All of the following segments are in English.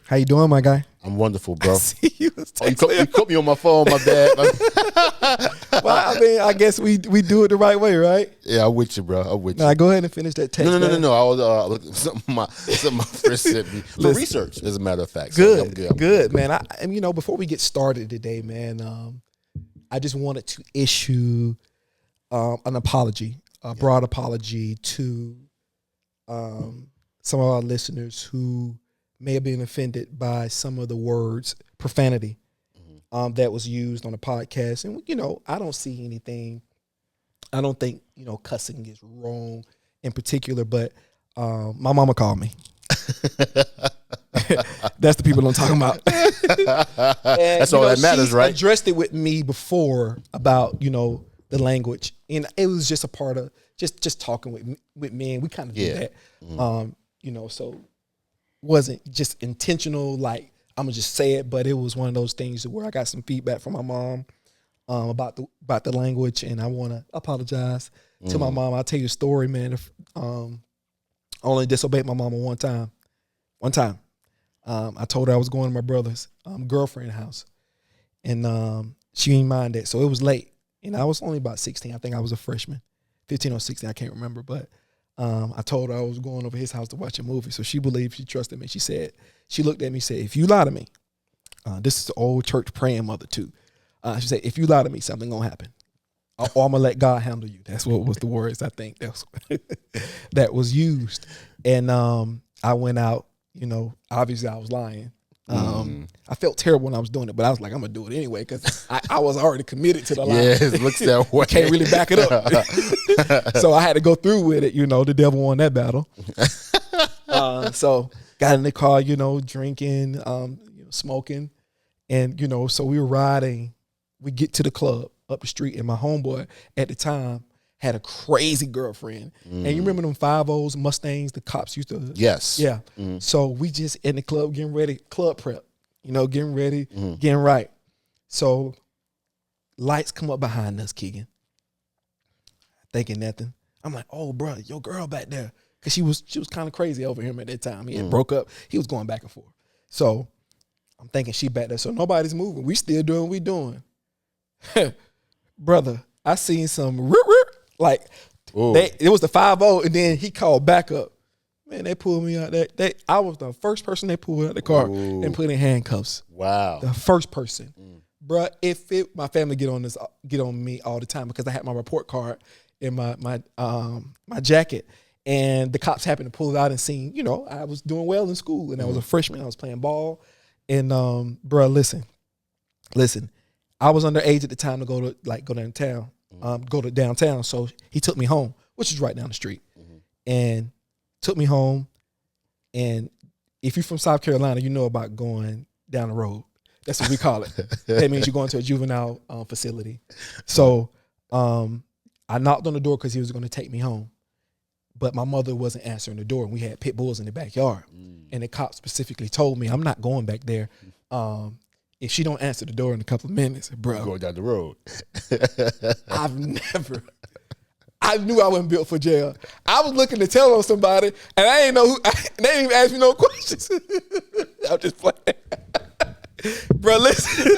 How you doing, my guy? I'm wonderful, bro. you caught me on my phone, my bad. Well, I mean, I guess we do it the right way, right? Yeah, I'm with you, bro. I'm with you. Now, go ahead and finish that text. No. I was looking at something my friend sent me for research, as a matter of fact. Good, So I'm good, man. And before we get started today, man, I just wanted to issue an apology, a broad apology to some of our listeners who may have been offended by some of the words, profanity, that was used on the podcast. And, I don't see anything. I don't think, cussing is wrong in particular, but my mama called me. That's the people I'm talking about. And, that's all that matters, right? Addressed it with me before about, the language. And it was just a part of just talking with me. And we kind of do that. So wasn't just intentional, like I'm gonna just say it, but it was one of those things where I got some feedback from my mom about the language, and I want to apologize to my mom. I'll tell you a story, man. I only disobeyed my mama one time. I told her I was going to my brother's girlfriend's house, and she didn't mind that, so it was late, and I was only about 16. I think I was a freshman, 15 or 16. I can't remember, but I told her I was going over his house to watch a movie, so she believed, she trusted me. She looked at me and said, if you lie to me, this is the old church praying mother too. She said, if you lie to me, something gonna happen. Or I'm gonna let God handle you. That's what was the words, I think, that was used. And I went out, obviously I was lying. I felt terrible when I was doing it, but I was like, I'm gonna do it anyway, because I was already committed to the lie. Yeah, it looks that way. Can't really back it up. So I had to go through with it. The devil won that battle. So got in the car, drinking, smoking, and so we were riding. We get to the club up the street, and my homeboy at the time had a crazy girlfriend. And you remember them 5.0s, Mustangs, the cops used to? Yes. Yeah. So we just in the club getting ready, club prep, getting ready, getting right. So lights come up behind us, Keegan. Thinking nothing. I'm like, oh, bro, your girl back there. Because she was kind of crazy over him at that time. He had broke up. He was going back and forth. So I'm thinking she back there. So nobody's moving. We still doing what we doing. Brother, I seen some like it was the 5.0, and then he called back up. Man, they pulled me out. I was the first person they pulled out the car and put in handcuffs. Wow. The first person. Bruh, my family get on me all the time because I had my report card in my jacket, and the cops happened to pull it out and seen, I was doing well in school, and I was a freshman. I was playing ball, and bruh, listen. I was underage at the time to go to downtown. So he took me home, which is right down the street, and took me home. And if you're from South Carolina, you know about going down the road. That's what we call it. That means you're going to a juvenile facility. So I knocked on the door because he was going to take me home, but my mother wasn't answering the door, and we had pit bulls in the backyard. And the cop specifically told me, I'm not going back there. If she don't answer the door in a couple of minutes, bro. Going down the road. I knew I wasn't built for jail. I was looking to tell on somebody, and I didn't know who. They didn't even ask me no questions. I'm just playing. Bro, listen.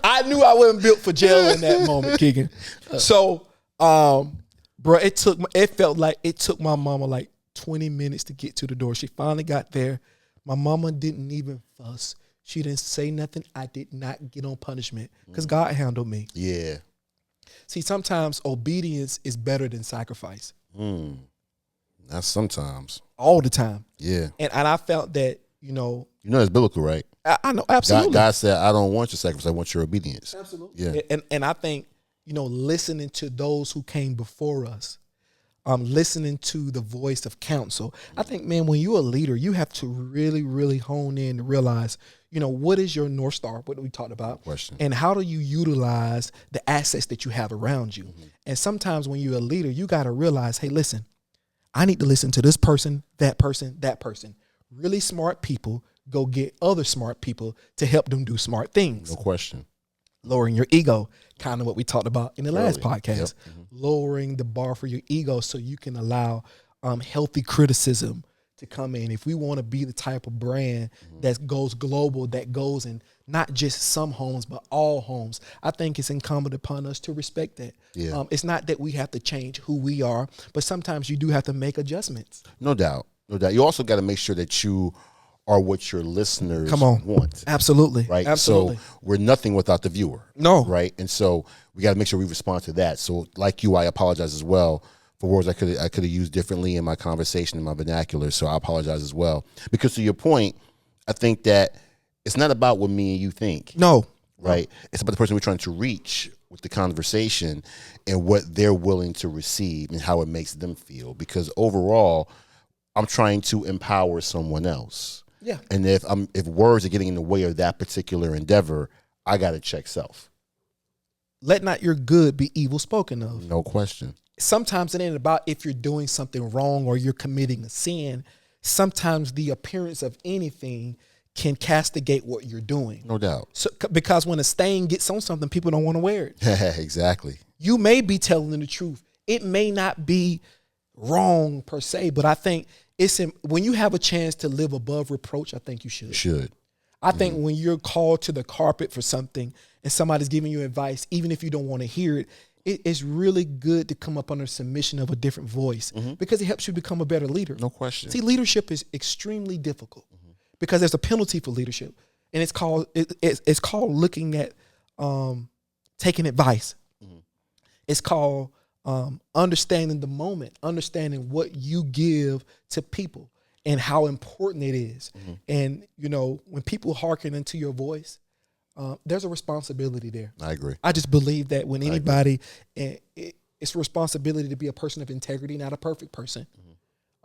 I knew I wasn't built for jail in that moment, Keegan. So, bro, it felt like it took my mama like 20 minutes to get to the door. She finally got there. My mama didn't even fuss. She didn't say nothing. I did not get on punishment because God handled me. Yeah. See, sometimes obedience is better than sacrifice. That's sometimes. All the time. Yeah. And I felt that, it's biblical, right? I know, absolutely. God said, I don't want your sacrifice. I want your obedience. Absolutely. Yeah. And I think, listening to those who came before us, listening to the voice of counsel. I think, man, when you're a leader, you have to really, really hone in and realize, what is your North Star, what we talked about, and how do you utilize the assets that you have around you? And sometimes when you're a leader, you got to realize, hey, listen, I need to listen to this person, that person, that person. Really smart people go get other smart people to help them do smart things. No question. Lowering your ego, kind of what we talked about in the last podcast. Lowering the bar for your ego so you can allow healthy criticism to come in, if we want to be the type of brand that goes global, that goes in not just some homes, but all homes, I think it's incumbent upon us to respect that. Yeah. It's not that we have to change who we are, but sometimes you do have to make adjustments. No doubt. No doubt. You also got to make sure that you are what your listeners want. Absolutely. Right. Absolutely. So we're nothing without the viewer. No. Right. And so we got to make sure we respond to that. So like you, I apologize as well for words I could have used differently in my conversation, in my vernacular. So I apologize as well. Because to your point, I think that it's not about what me and you think. No. Right. It's about the person we're trying to reach with the conversation and what they're willing to receive and how it makes them feel. Because overall, I'm trying to empower someone else. Yeah. And if words are getting in the way of that particular endeavor, I got to check self. Let not your good be evil spoken of. No question. Sometimes it ain't about if you're doing something wrong or you're committing a sin. Sometimes the appearance of anything can castigate what you're doing. No doubt. So, because when a stain gets on something, people don't want to wear it. Exactly. You may be telling the truth. It may not be wrong per se, but I think when you have a chance to live above reproach, I think you should. I think when you're called to the carpet for something and somebody's giving you advice, even if you don't want to hear it, it's really good to come up under submission of a different voice because it helps you become a better leader. No question. See, leadership is extremely difficult because there's a penalty for leadership, and it's called looking at taking advice. It's called understanding the moment, understanding what you give to people and how important it is. And, when people hearken into your voice, there's a responsibility there. I agree. I just believe that when anybody, it's a responsibility to be a person of integrity, not a perfect person.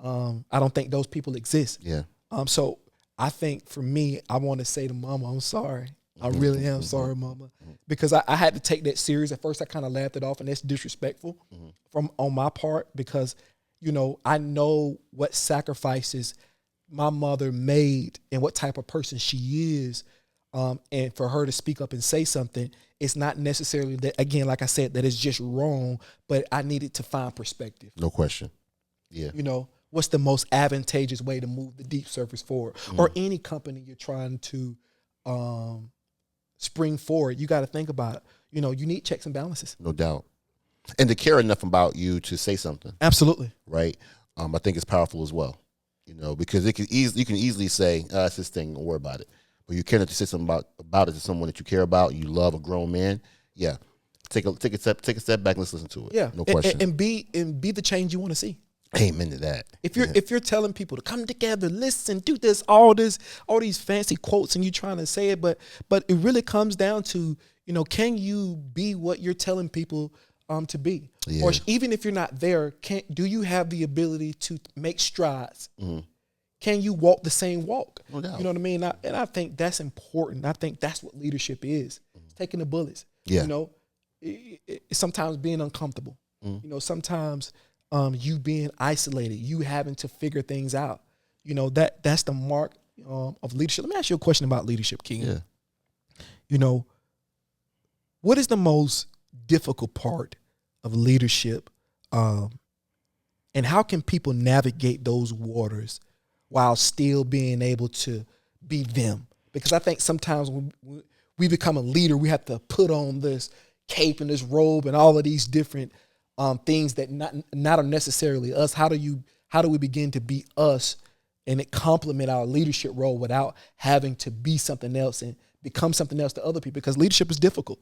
I don't think those people exist. Yeah. So I think for me, I want to say to Mama, I'm sorry. I really am sorry, Mama, because I had to take that serious. At first, I kind of laughed it off, and that's disrespectful on my part because, I know what sacrifices my mother made and what type of person she is. And for her to speak up and say something, it's not necessarily that, again, like I said, that it's just wrong, but I needed to find perspective. No question. Yeah. What's the most advantageous way to move the deep surface forward? Or any company you're trying to spring forward, you got to think about it. You need checks and balances. No doubt. And to care enough about you to say something. Absolutely. Right. I think it's powerful as well, because you can easily say, it's this thing, don't worry about it. But you care enough to say something about it to someone that you care about, you love, a grown man. Yeah. Take a step back and let's listen to it. Yeah. No question. And be the change you want to see. Amen to that. If you're telling people to come together, listen, do this, all these fancy quotes, and you trying to say it, but it really comes down to, can you be what you're telling people to be? Yeah. Or even if you're not there, do you have the ability to make strides? Can you walk the same walk? No doubt. You know what I mean? And I think that's important. I think that's what leadership is. It's taking the bullets. Yeah. It's sometimes being uncomfortable. Sometimes you being isolated, you having to figure things out. That's the mark of leadership. Let me ask you a question about leadership, King. Yeah. What is the most difficult part of leadership? And how can people navigate those waters while still being able to be them? Because I think sometimes when we become a leader, we have to put on this cape and this robe and all of these different things that not are necessarily us. How do we begin to be us and it complement our leadership role without having to be something else and become something else to other people? Because leadership is difficult.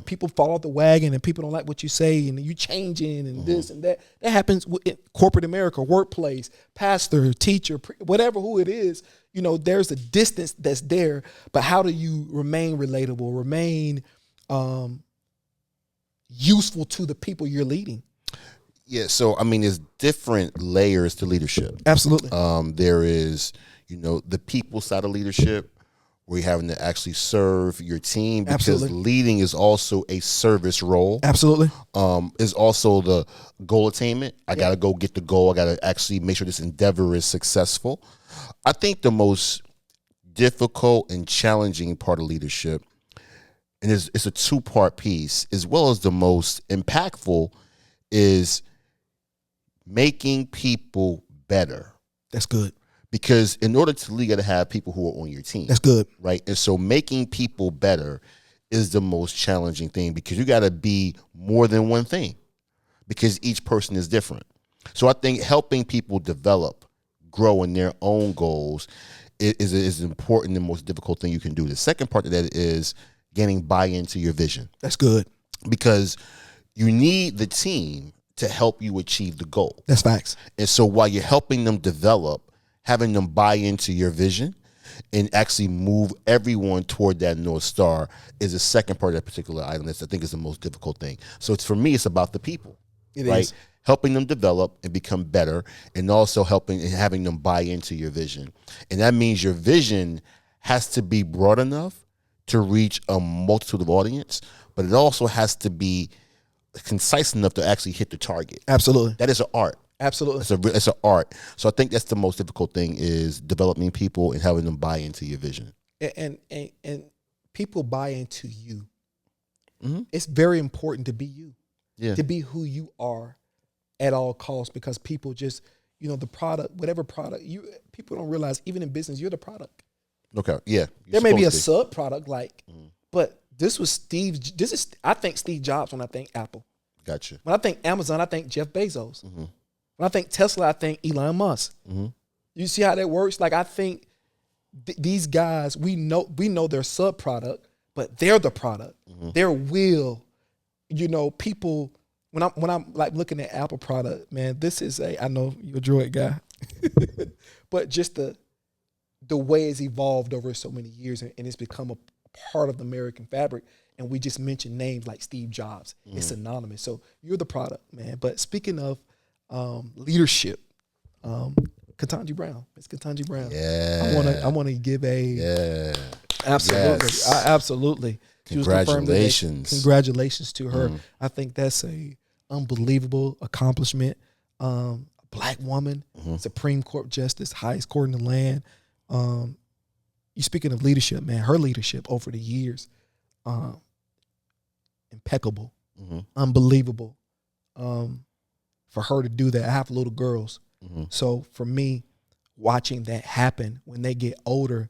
People fall off the wagon and people don't like what you say and you changing and this and that. That happens in corporate America, workplace, pastor, teacher, whatever who it is. There's a distance that's there, but how do you remain relatable, remain useful to the people you're leading? Yeah, so there's different layers to leadership. Absolutely. There is, the people side of leadership, where you're having to actually serve your team, because Absolutely. leading is also a service role. Absolutely. Is also the goal attainment. I got to go get the goal. I got to actually make sure this endeavor is successful. I think the most difficult and challenging part of leadership, and it's a two-part piece, as well as the most impactful, is making people better. That's good. because in order to lead, you got to have people who are on your team. That's good. Right. And so making people better is the most challenging thing, because you got to be more than one thing, because each person is different. So I think helping people develop, grow in their own goals is important and most difficult thing you can do. The second part of that is gaining buy-in to your vision. That's good. Because you need the team to help you achieve the goal. That's facts. And so while you're helping them develop, having them buy into your vision and actually move everyone toward that North Star is the second part of that particular item. That's, I think, is the most difficult thing. So for me, it's about the people. It right? is. Helping them develop and become better, and also helping and having them buy into your vision. And that means your vision has to be broad enough to reach a multitude of audience, but it also has to be concise enough to actually hit the target. Absolutely. That is an art. Absolutely. It's an art. So I think that's the most difficult thing, is developing people and having them buy into your vision. And people buy into you. Mm-hmm. It's very important to be you. Yeah. To be who you are at all costs, because people just, the product, whatever product, people don't realize, even in business, you're the product. Okay. Yeah. There may be a sub product, but I think Steve Jobs when I think Apple. Gotcha. When I think Amazon, I think Jeff Bezos. Mm-hmm. When I think Tesla, I think Elon Musk. Mm-hmm. You see how that works? Like, I think these guys, we know their sub product, but they're the product. Mm-hmm. Their will, people. When I'm like looking at Apple product, man, this is I know you're a Droid guy, but just the way it's evolved over so many years, and it's become a part of the American fabric. And we just mentioned names like Steve Jobs. It's synonymous. So you're the product, man. But speaking of leadership, Ketanji Brown. It's Ketanji Brown. Yeah. I wanna give a absolutely. Yes. Absolutely. Congratulations. Congratulations to her. I think that's a unbelievable accomplishment. Black woman, Supreme Court justice, highest court in the land. You speaking of leadership, man, her leadership over the years, impeccable, unbelievable. For her to do that, I have little girls. So for me, watching that happen when they get older,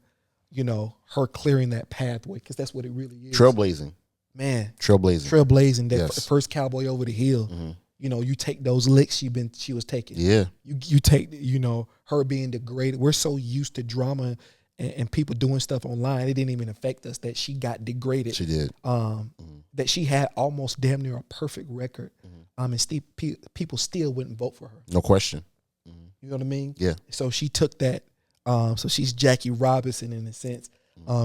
her clearing that pathway, because that's what it really is. Trailblazing. Man. Trailblazing. That first cowboy over the hill. You take those licks she was taking. Yeah. You take, her being degraded. We're so used to drama and people doing stuff online. It didn't even affect us that she got degraded. She did. That she had almost damn near a perfect record. And people still wouldn't vote for her. No question. You know what I mean? Yeah. So she took that. So she's Jackie Robinson in a sense,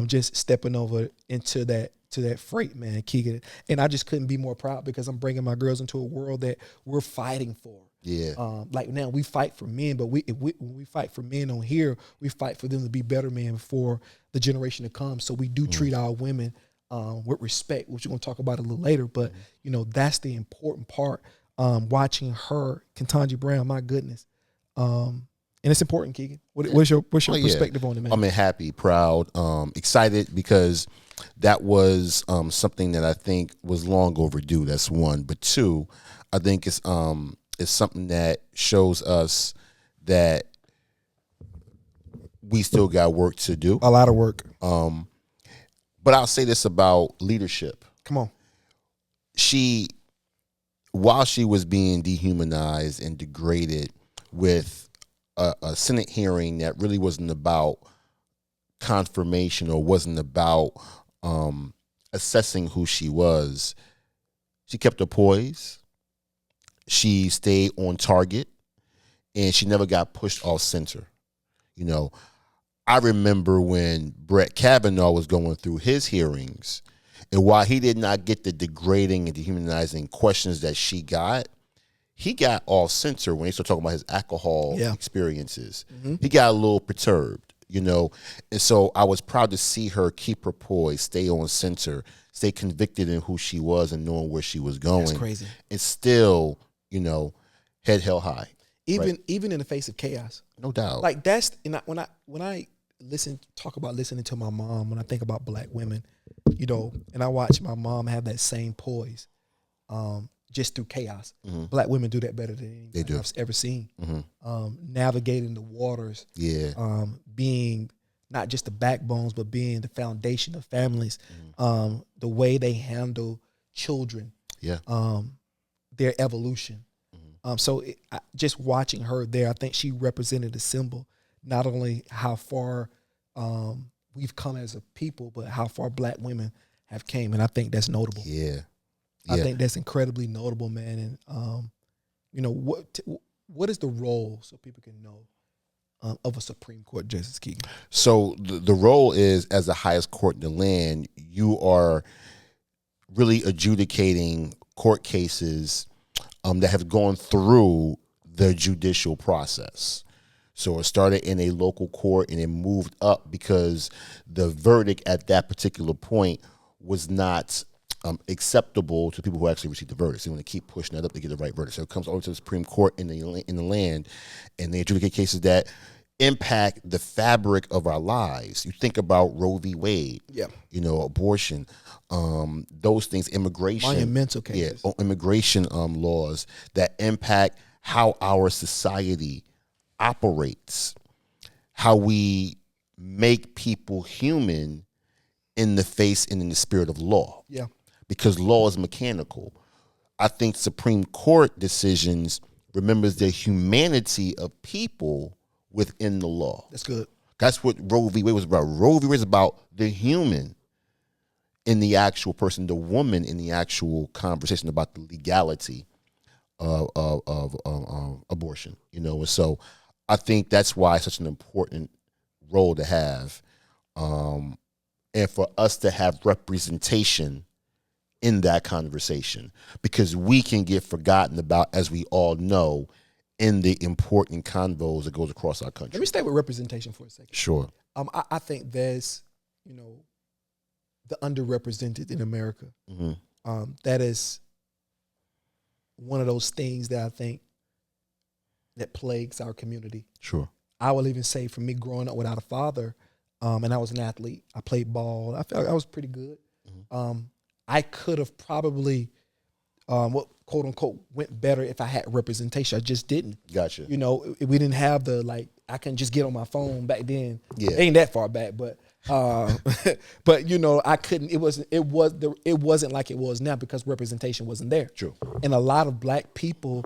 just stepping over into that freight, man, Keegan. And I just couldn't be more proud, because I'm bringing my girls into a world that we're fighting for. Yeah. Like now we fight for men, but when we fight for men on here, we fight for them to be better men for the generation to come. So we do treat our women with respect, which we're going to talk about a little later. But, that's the important part. Watching her, Ketanji Brown, my goodness. And it's important, Keegan. What's your perspective on it, man? I'm happy, proud, excited, because that was something that I think was long overdue. That's one. But two, I think it's something that shows us that we still got work to do. A lot of work. But I'll say this about leadership. Come on. While she was being dehumanized and degraded with a Senate hearing that really wasn't about confirmation or wasn't about assessing who she was, she kept her poise. She stayed on target, and she never got pushed off center. I remember when Brett Kavanaugh was going through his hearings, and while he did not get the degrading and dehumanizing questions that she got, he got off center when he started talking about his alcohol experiences. He got a little perturbed, and so I was proud to see her keep her poise, stay on center, stay convicted in who she was and knowing where she was going. That's crazy. And still, head held high. Even in the face of chaos. No doubt. Like that's, and when I talk about listening to my mom, when I think about black women, and I watch my mom have that same poise, just through chaos. Black women do that better than anybody I've ever seen. Navigating the waters, being not just the backbones, but being the foundation of families. The way they handle children, their evolution. Just watching her there, I think she represented a symbol, not only how far we've come as a people, but how far Black women have came, and I think that's notable. I think that's incredibly notable, man. And what is the role, so people can know, of a Supreme Court Justice Keegan? So the role is, as the highest court in the land, you are really adjudicating court cases that have gone through the judicial process. So it started in a local court and it moved up because the verdict at that particular point was not acceptable to people who actually received the verdict. So they want to keep pushing that up to get the right verdict. So it comes over to the Supreme Court in the land, and they adjudicate cases that impact the fabric of our lives. You think about Roe v. Wade, abortion, those things, immigration, monumental cases, immigration laws that impact how our society operates, how we make people human in the face and in the spirit of law. Because law is mechanical. I think Supreme Court decisions remembers the humanity of people within the law. That's good. That's what Roe v. Wade was about. Roe v. Wade is about the human in the actual person, the woman in the actual conversation about the legality of abortion. And so I think that's why it's such an important role to have, and for us to have representation in that conversation, because we can get forgotten about, as we all know, in the important convos that goes across our country. Let me stay with representation for a second. Sure. I think there's, the underrepresented in America. That is one of those things that I think that plagues our community. Sure. I will even say, for me, growing up without a father, and I was an athlete, I played ball, I felt like I was pretty good. I could have probably, quote unquote, went better if I had representation. I just didn't. Gotcha. We didn't have the, I can just get on my phone back then. It ain't that far back, but I couldn't. It wasn't like it was now because representation wasn't there. True. And a lot of Black people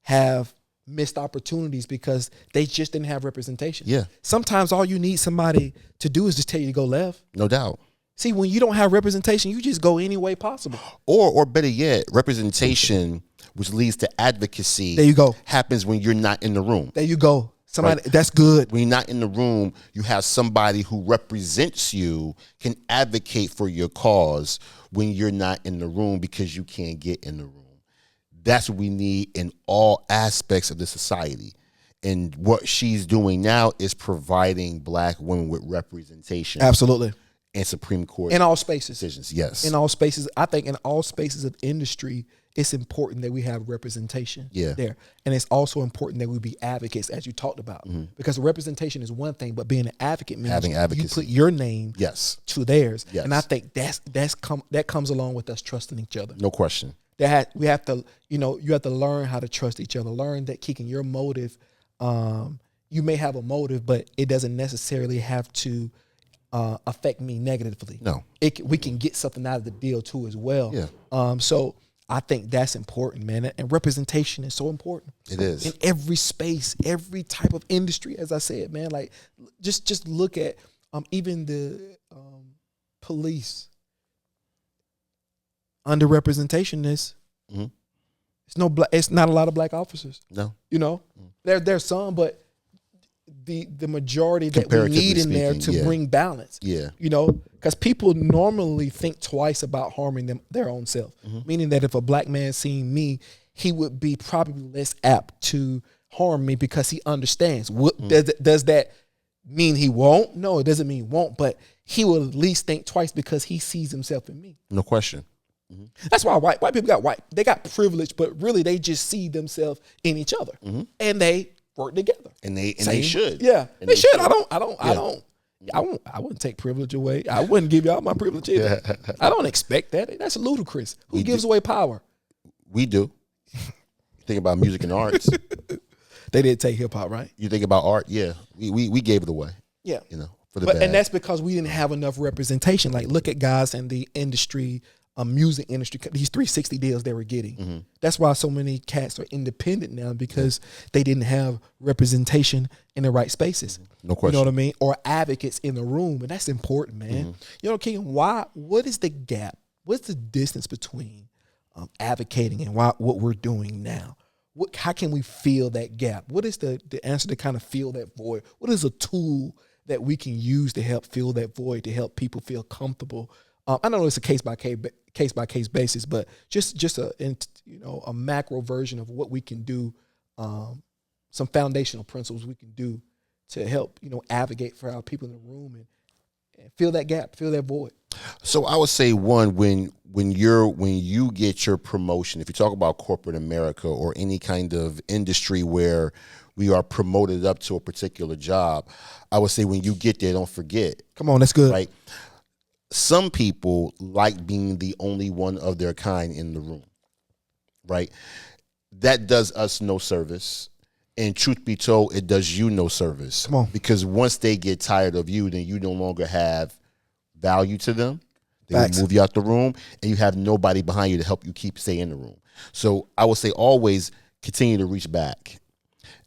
have missed opportunities because they just didn't have representation. Sometimes all you need somebody to do is just tell you to go left. No doubt. See, when you don't have representation, you just go any way possible. Or better yet, representation, which leads to advocacy. There you go. Happens when you're not in the room. There you go. Somebody, right? That's good. When you're not in the room, you have somebody who represents you, can advocate for your cause when you're not in the room because you can't get in the room. That's what we need in all aspects of the society. And what she's doing now is providing Black women with representation. Absolutely. And Supreme Court in all spaces. Decisions, yes. In all spaces. I think in all spaces of industry, it's important that we have representation there. And it's also important that we be advocates, as you talked about. Because representation is one thing, but being an advocate means having advocacy. You put your name to theirs. And I think that comes along with us trusting each other. No question. We have to, you have to learn how to trust each other. Learn that, Keegan, your motive, you may have a motive, but it doesn't necessarily have to affect me negatively. No. We can get something out of the deal too as well. Yeah. So I think that's important, man. And representation is so important. It is. In every space, every type of industry, as I said, man. Like, just look at even the police. Underrepresentation is it's not a lot of Black officers. No. There's some, but the majority that we need in there to bring balance. Because people normally think twice about harming their own self. Meaning that if a Black man seen me, he would be probably less apt to harm me because he understands. Does that mean he won't? No, it doesn't mean he won't, but he will at least think twice because he sees himself in me. No question. That's why white people they got privilege, but really they just see themselves in each other, and they work together. And they should. Yeah, they should. I wouldn't take privilege away. I wouldn't give y'all my privilege either. I don't expect that. That's ludicrous. Who gives away power? We do. Think about music and arts. They didn't take hip hop, right? You think about art, yeah. We gave it away. Yeah. For the bad. And that's because we didn't have enough representation. Like, look at guys in the industry, music industry, these 360 deals they were getting. That's why so many cats are independent now, because they didn't have representation in the right spaces. No question. You know what I mean? Or advocates in the room. And that's important, man. You know, Keegan, what is the gap? What's the distance between advocating and what we're doing now? How can we fill that gap? What is the answer to kind of fill that void? What is a tool that we can use to help fill that void, to help people feel comfortable? I know it's a case by case basis, but just a macro version of what we can do, some foundational principles we can do to help advocate for our people in the room and fill that gap, fill that void. So I would say, one, when you get your promotion, if you talk about corporate America or any kind of industry where we are promoted up to a particular job, I would say when you get there, don't forget. Come on, that's good. Right? Some people like being the only one of their kind in the room, right? That does us no service. And truth be told, it does you no service. Come on. Because once they get tired of you, then you no longer have value to them. They Facts. will move you out the room, and you have nobody behind you to help you stay in the room. So I would say always continue to reach back.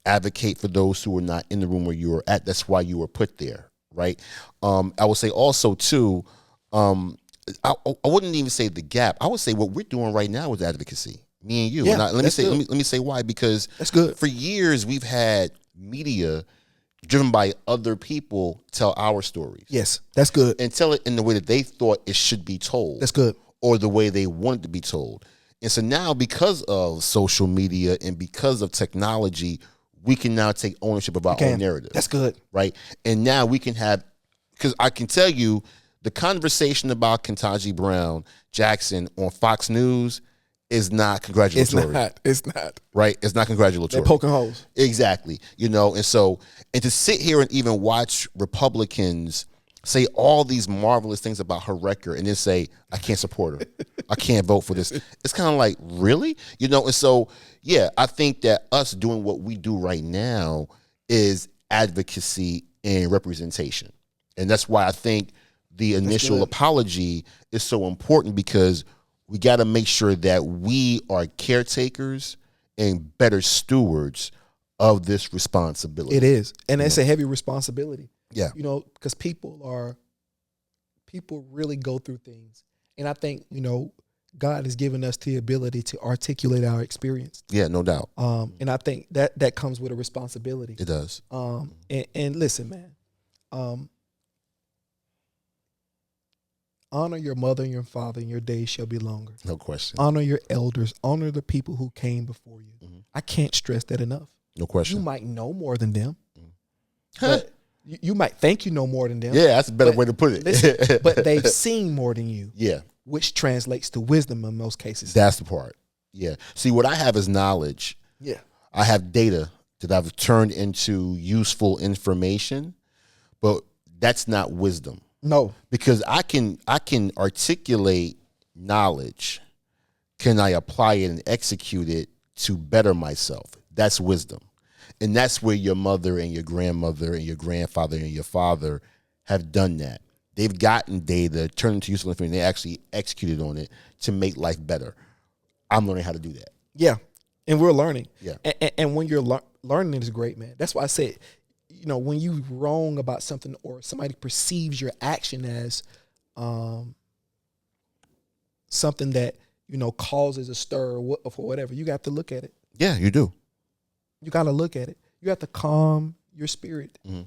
Advocate for those who are not in the room where you were at. That's why you were put there, right? I would say also, too, I wouldn't even say the gap. I would say what we're doing right now is advocacy. Me and you. Yeah, And let me say why. Because that's good. For years we've had media driven by other people tell our stories. Yes, that's good. And tell it in the way that they thought it should be told. That's good. Or the way they wanted to be told. And so now, because of social media and because of technology, we can now take ownership of our own narrative. That's good. Right? And now we can have, because I can tell you, the conversation about Ketanji Brown Jackson on Fox News is not congratulatory. It's not. Right? It's not congratulatory. They're poking holes. Exactly. And to sit here and even watch Republicans say all these marvelous things about her record and then say, I can't support her. I can't vote for this. It's kind of like, really? And so, yeah, I think that us doing what we do right now is advocacy and representation. And that's why I think the initial apology is so important, because we got to make sure that we are caretakers and better stewards of this responsibility. It is. And it's a heavy responsibility. Yeah. Because people really go through things. And I think, God has given us the ability to articulate our experience. Yeah, no doubt. And I think that comes with a responsibility. It does. And listen, man, honor your mother and your father, and your days shall be longer. No question. Honor your elders. Honor the people who came before you. Mm-hmm. I can't stress that enough. No question. You might know more than them. But you might think you know more than them. Yeah, that's a better way to put it. Listen, but they've seen more than you. Yeah. Which translates to wisdom in most cases. That's the part. Yeah. See, what I have is knowledge. Yeah. I have data that I've turned into useful information, but that's not wisdom. No. Because I can articulate knowledge. Can I apply it and execute it to better myself? That's wisdom. And that's where your mother and your grandmother and your grandfather and your father have done that. They've gotten data, turned into useful information. They actually executed on it to make life better. I'm learning how to do that. Yeah. And we're learning. Yeah. And when you're learning is great, man. That's why I said, when you wrong about something or somebody perceives your action as something that, causes a stir or whatever, you got to look at it. Yeah, you do. You got to look at it. You have to calm your spirit. Mm-hmm.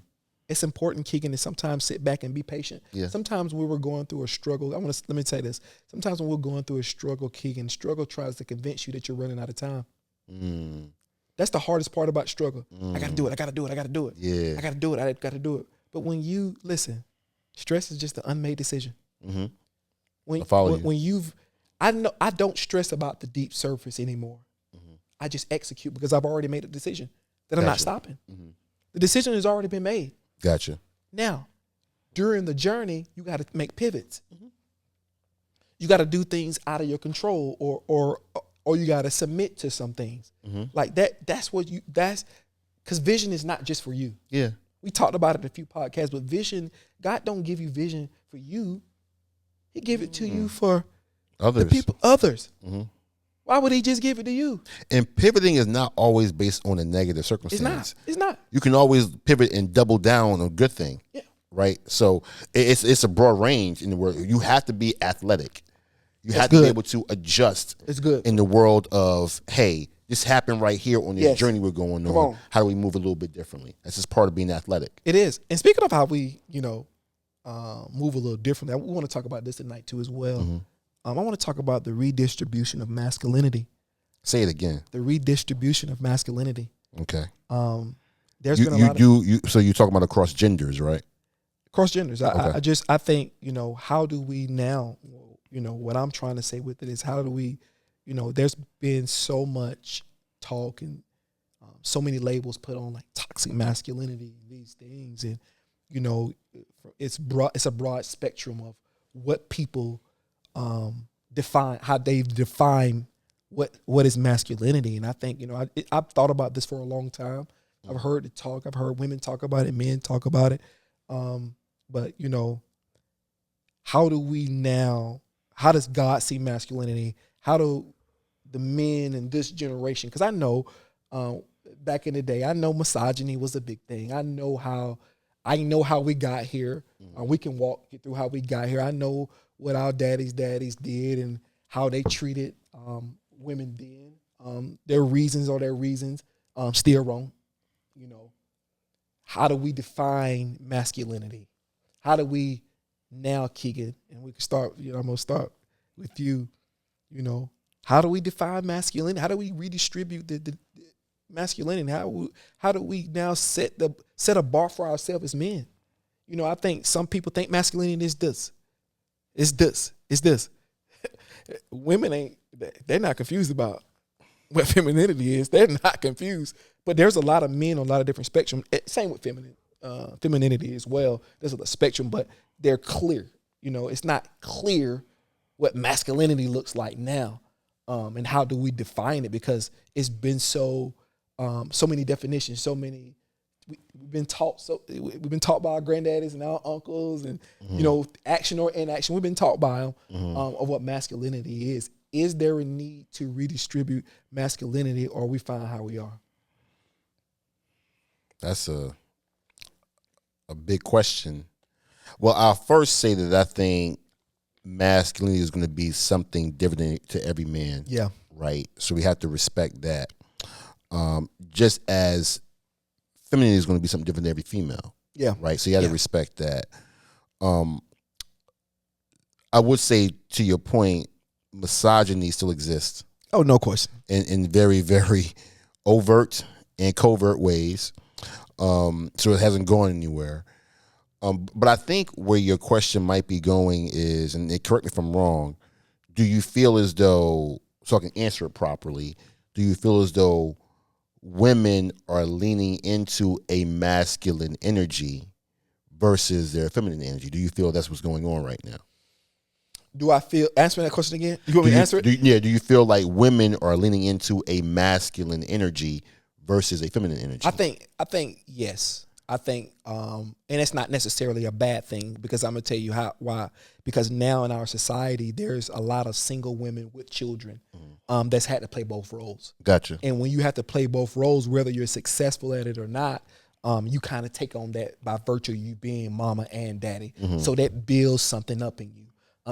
It's important, Keegan, to sometimes sit back and be patient. Yeah. Sometimes when we're going through a struggle, let me say this. Sometimes when we're going through a struggle, Keegan, struggle tries to convince you that you're running out of time. Mm. That's the hardest part about struggle. I got to do it. I got to do it. I got to do it. Yeah. I got to do it. I got to do it. But when you listen, stress is just an unmade decision. Mm-hmm. When I don't stress about the deep surface anymore. Mm-hmm. I just execute because I've already made a decision that I'm not stopping. Mm-hmm. The decision has already been made. Gotcha. Now, during the journey, you got to make pivots. Mm-hmm. You got to do things out of your control or or you got to submit to some things. Like that's because vision is not just for you. Yeah. We talked about it in a few podcasts, but vision, God don't give you vision for you. He give it to you for Others. the people, others. Why would he just give it to you? And pivoting is not always based on a negative circumstance. It's not. You can always pivot and double down on a good thing. Yeah. Right? So it's a broad range in the world. You have to be athletic. You have good. to be able to adjust It's good. in the world of, hey, this happened right here on this journey we're going on. How do we move a little bit differently? That's just part of being athletic. It is. And speaking of how we, move a little differently, we want to talk about this tonight too as well. I want to talk about the redistribution of masculinity. Say it again. The redistribution of masculinity. Okay. There's been a lot of so you're talking about across genders, right? Cross genders. I think, how do we now, what I'm trying to say with it is how do we, there's been so much talk and so many labels put on like toxic masculinity, these things. And, it's a broad spectrum of what people define, how they define what is masculinity. And I think, I've thought about this for a long time. I've heard it talk. I've heard women talk about it, men talk about it. But, how does God see masculinity? How do the men in this generation, because I know back in the day, I know misogyny was a big thing. I know how we got here. We can walk through how we got here. I know what our daddies did and how they treated women then. Their reasons are their reasons, still wrong. How do we define masculinity? How do we now, Keegan, and we can start, I'm going to start with you, how do we define masculinity? How do we redistribute the masculinity? How do we now set a bar for ourselves as men? I think some people think masculinity is this. It's this. It's this. Women they're not confused about what femininity is. They're not confused. But there's a lot of men on a lot of different spectrum. Same with femininity as well. There's a spectrum, but they're clear. It's not clear what masculinity looks like now, and how do we define it, because it's been so many definitions, so many. We've been taught by our granddaddies and our uncles, and action or inaction. We've been taught by them of what masculinity is. Is there a need to redistribute masculinity, or we find how we are? That's a big question. Well, I'll first say that I think masculinity is going to be something different to every man. Yeah. Right. So we have to respect that. Just as femininity is going to be something different to every female. Yeah. Right. So you have to respect that. I would say, to your point, misogyny still exists. Oh, no question. In very, very overt and covert ways. So it hasn't gone anywhere. But I think where your question might be going is, and correct me if I'm wrong, do you feel as though, so I can answer it properly, do you feel as though women are leaning into a masculine energy versus their feminine energy? Do you feel that's what's going on right now? Answer that question again? You want me to answer it? Do you feel like women are leaning into a masculine energy versus a feminine energy? I think yes. I think, and it's not necessarily a bad thing, because I'm gonna tell you why. Because now in our society, there's a lot of single women with children that's had to play both roles. Gotcha. And when you have to play both roles, whether you're successful at it or not, you kind of take on that by virtue of you being mama and daddy. So that builds something up in you.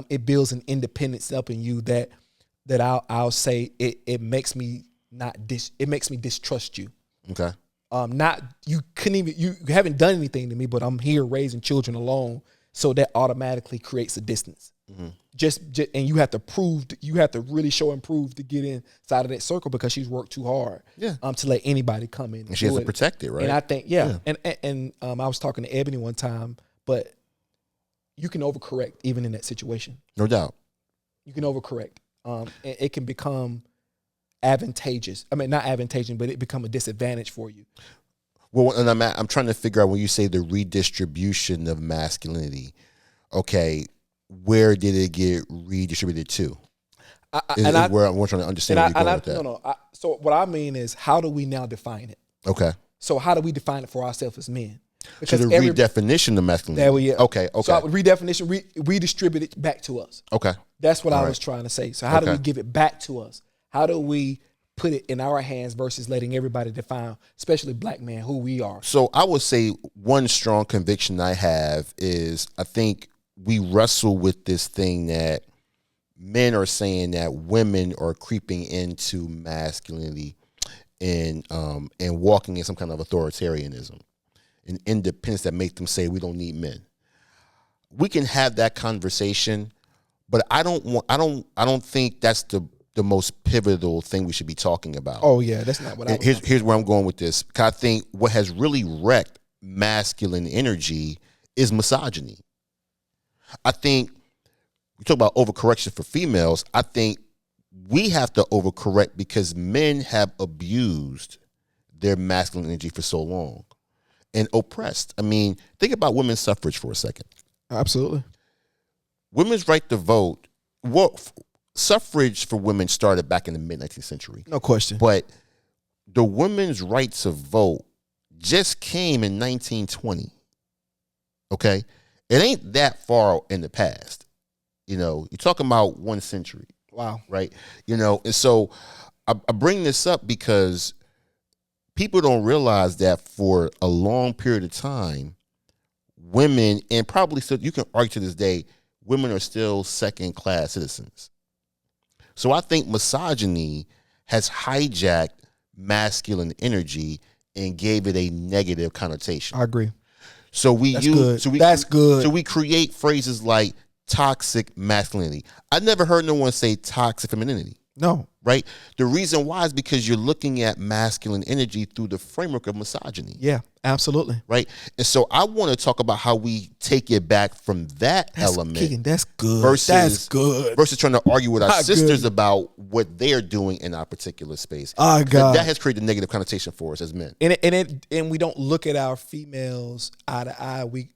It builds an independence up in you that I'll say it makes me it makes me distrust you. Okay. You haven't done anything to me, but I'm here raising children alone, so that automatically creates a distance. Just and you have to really show and prove to get inside of that circle, because she's worked too hard. Yeah. To let anybody come in. And she has to protect it, right? And I think and I was talking to Ebony one time, but you can overcorrect even in that situation. No doubt. You can overcorrect. It can become advantageous. I mean, not advantageous, but it become a disadvantage for you. Well, and I'm trying to figure out, when you say the redistribution of masculinity, okay, where did it get redistributed to? where I'm trying to understand where you're going with that. No. So what I mean is, how do we now define it? Okay. So how do we define it for ourselves as men? Because the redefinition of masculinity. There Okay. So redefinition, redistribute it back to us. Okay. That's what I was trying to say. So how do we give it back to us? How do we put it in our hands versus letting everybody define, especially black men, who we are? So I would say one strong conviction I have is I think we wrestle with this thing that men are saying that women are creeping into masculinity and walking in some kind of authoritarianism and independence that make them say we don't need men. We can have that conversation, but I don't think that's the most pivotal thing we should be talking about. Oh yeah, that's not what I was. Here's where I'm going with this. 'Cause I think what has really wrecked masculine energy is misogyny. I think we talk about overcorrection for females. I think we have to overcorrect because men have abused their masculine energy for so long and oppressed. I mean, think about women's suffrage for a second. Absolutely. Women's right to vote. Suffrage for women started back in the mid-19th century. No question. But the women's right to vote just came in 1920. Okay? It ain't that far in the past. You know, you're talking about 1 century. Wow. Right? You know, and so I bring this up because people don't realize that for a long period of time, women, and probably still, you can argue to this day, women are still second-class citizens. So I think misogyny has hijacked masculine energy and gave it a negative connotation. I agree. So That's good. So we create phrases like toxic masculinity. I never heard no one say toxic femininity. No. Right? The reason why is because you're looking at masculine energy through the framework of misogyny. Yeah, absolutely. Right? And so I want to talk about how we take it back from that element. That's good. Versus trying to argue with our sisters about what they're doing in our particular space. Oh, God. That has created a negative connotation for us as men. And we don't look at our females eye to eye. We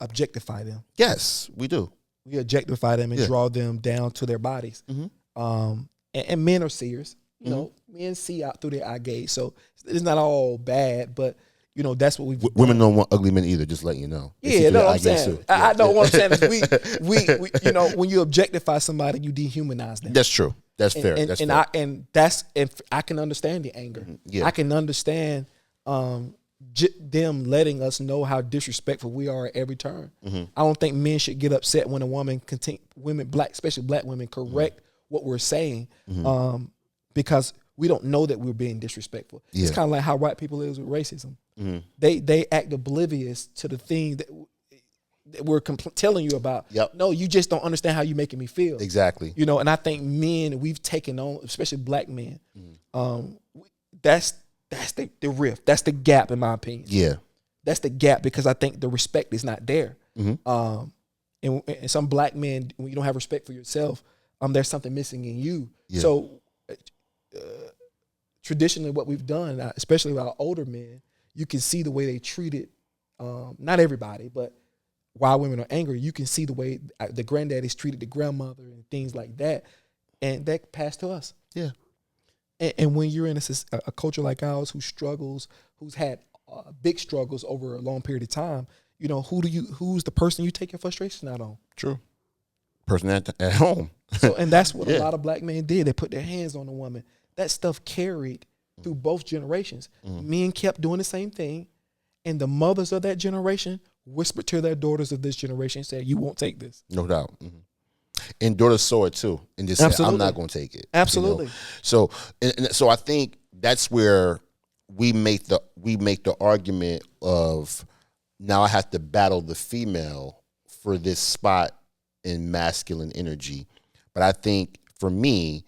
objectify them. Yes, we do. We objectify them and draw them down to their bodies. Mm-hmm. And men are seers. You know, men see out through their eye gaze. So it's not all bad, but you know, that's what we've women don't want ugly men either, just letting you know. Yeah, no, I'm saying. I know what I'm saying is we you know, when you objectify somebody, you dehumanize them. That's true. That's fair. That's fair. And I can understand the anger. Mm-hmm. Yeah. I can understand them letting us know how disrespectful we are at every turn. Mm-hmm. I don't think men should get upset when a woman especially black women, correct what we're saying, because we don't know that we're being disrespectful. Yeah. It's kind of like how white people is with racism. Mm-hmm. They act oblivious to the thing that we're telling you about. Yep. No, you just don't understand how you're making me feel. Exactly. You know, and I think men, we've taken on, especially black men, that's the rift. That's the gap, in my opinion. Yeah. That's the gap, because I think the respect is not there. Mm-hmm. And some black men, when you don't have respect for yourself, there's something missing in you. Yeah. So traditionally what we've done, especially with our older men, you can see the way they treated, not everybody, but while women are angry, you can see the way the granddaddies treated the grandmother and things like that. And that passed to us. Yeah. And when you're in a culture like ours who's had big struggles over a long period of time, you know, who's the person you take your frustration out on? True. Person at home. So, and that's what a lot of black men did. They put their hands on the woman. That stuff carried through both generations. Men kept doing the same thing, and the mothers of that generation whispered to their daughters of this generation and said, "You won't take this." No doubt. Mm-hmm. And daughters saw it too, and just said, "I'm not going to take it." Absolutely. You know? So I think that's where we make the argument of, now I have to battle the female for this spot in masculine energy. But I think, for me,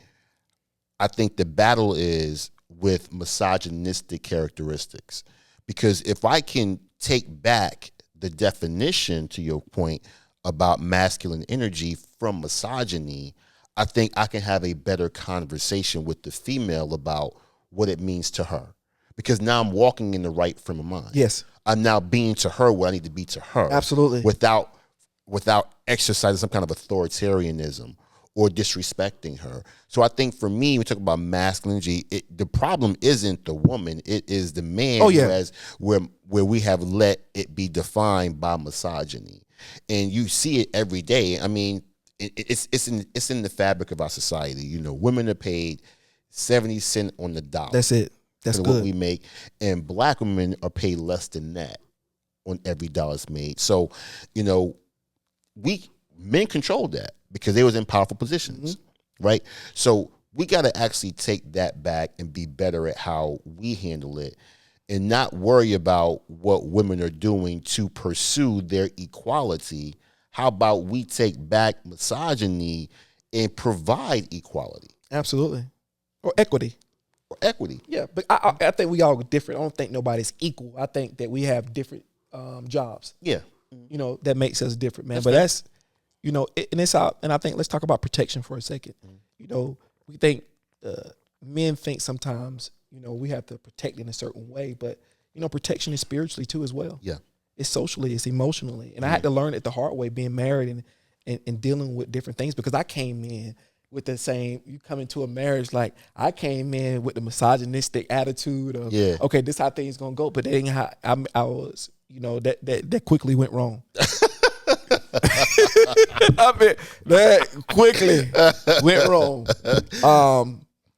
the battle is with misogynistic characteristics. Because if I can take back the definition, to your point, about masculine energy from misogyny, I think I can have a better conversation with the female about what it means to her. Because now I'm walking in the right frame of mind. Yes. I'm now being to her what I need to be to her. Absolutely. Without exercising some kind of authoritarianism or disrespecting her. So I think for me, we talk about masculinity, the problem isn't the woman, it is the man who has where we have let it be defined by misogyny. And you see it every day. I mean, it's in the fabric of our society. You know, women are paid 70 cents on the dollar. That's it. That's good. What we make, and black women are paid less than that on every dollar's made. So, you know, men control that because they was in powerful positions, right? So we got to actually take that back and be better at how we handle it, and not worry about what women are doing to pursue their equality. How about we take back misogyny and provide equality? Absolutely. Or equity. Yeah, but I think we all are different. I don't think nobody's equal. I think that we have different jobs. Yeah. You know, that makes us different, man. That's you know, and it's out. And I think let's talk about protection for a second. You know, we think men think sometimes, you know, we have to protect in a certain way, but you know, protection is spiritually too as well. Yeah, it's socially, it's emotionally, and I had to learn it the hard way, being married and dealing with different things, because I came in with the same. You come into a marriage like I came in with the misogynistic attitude of, okay, this how things gonna go, but that ain't how I was. You know, that quickly went wrong. I mean, that quickly went wrong.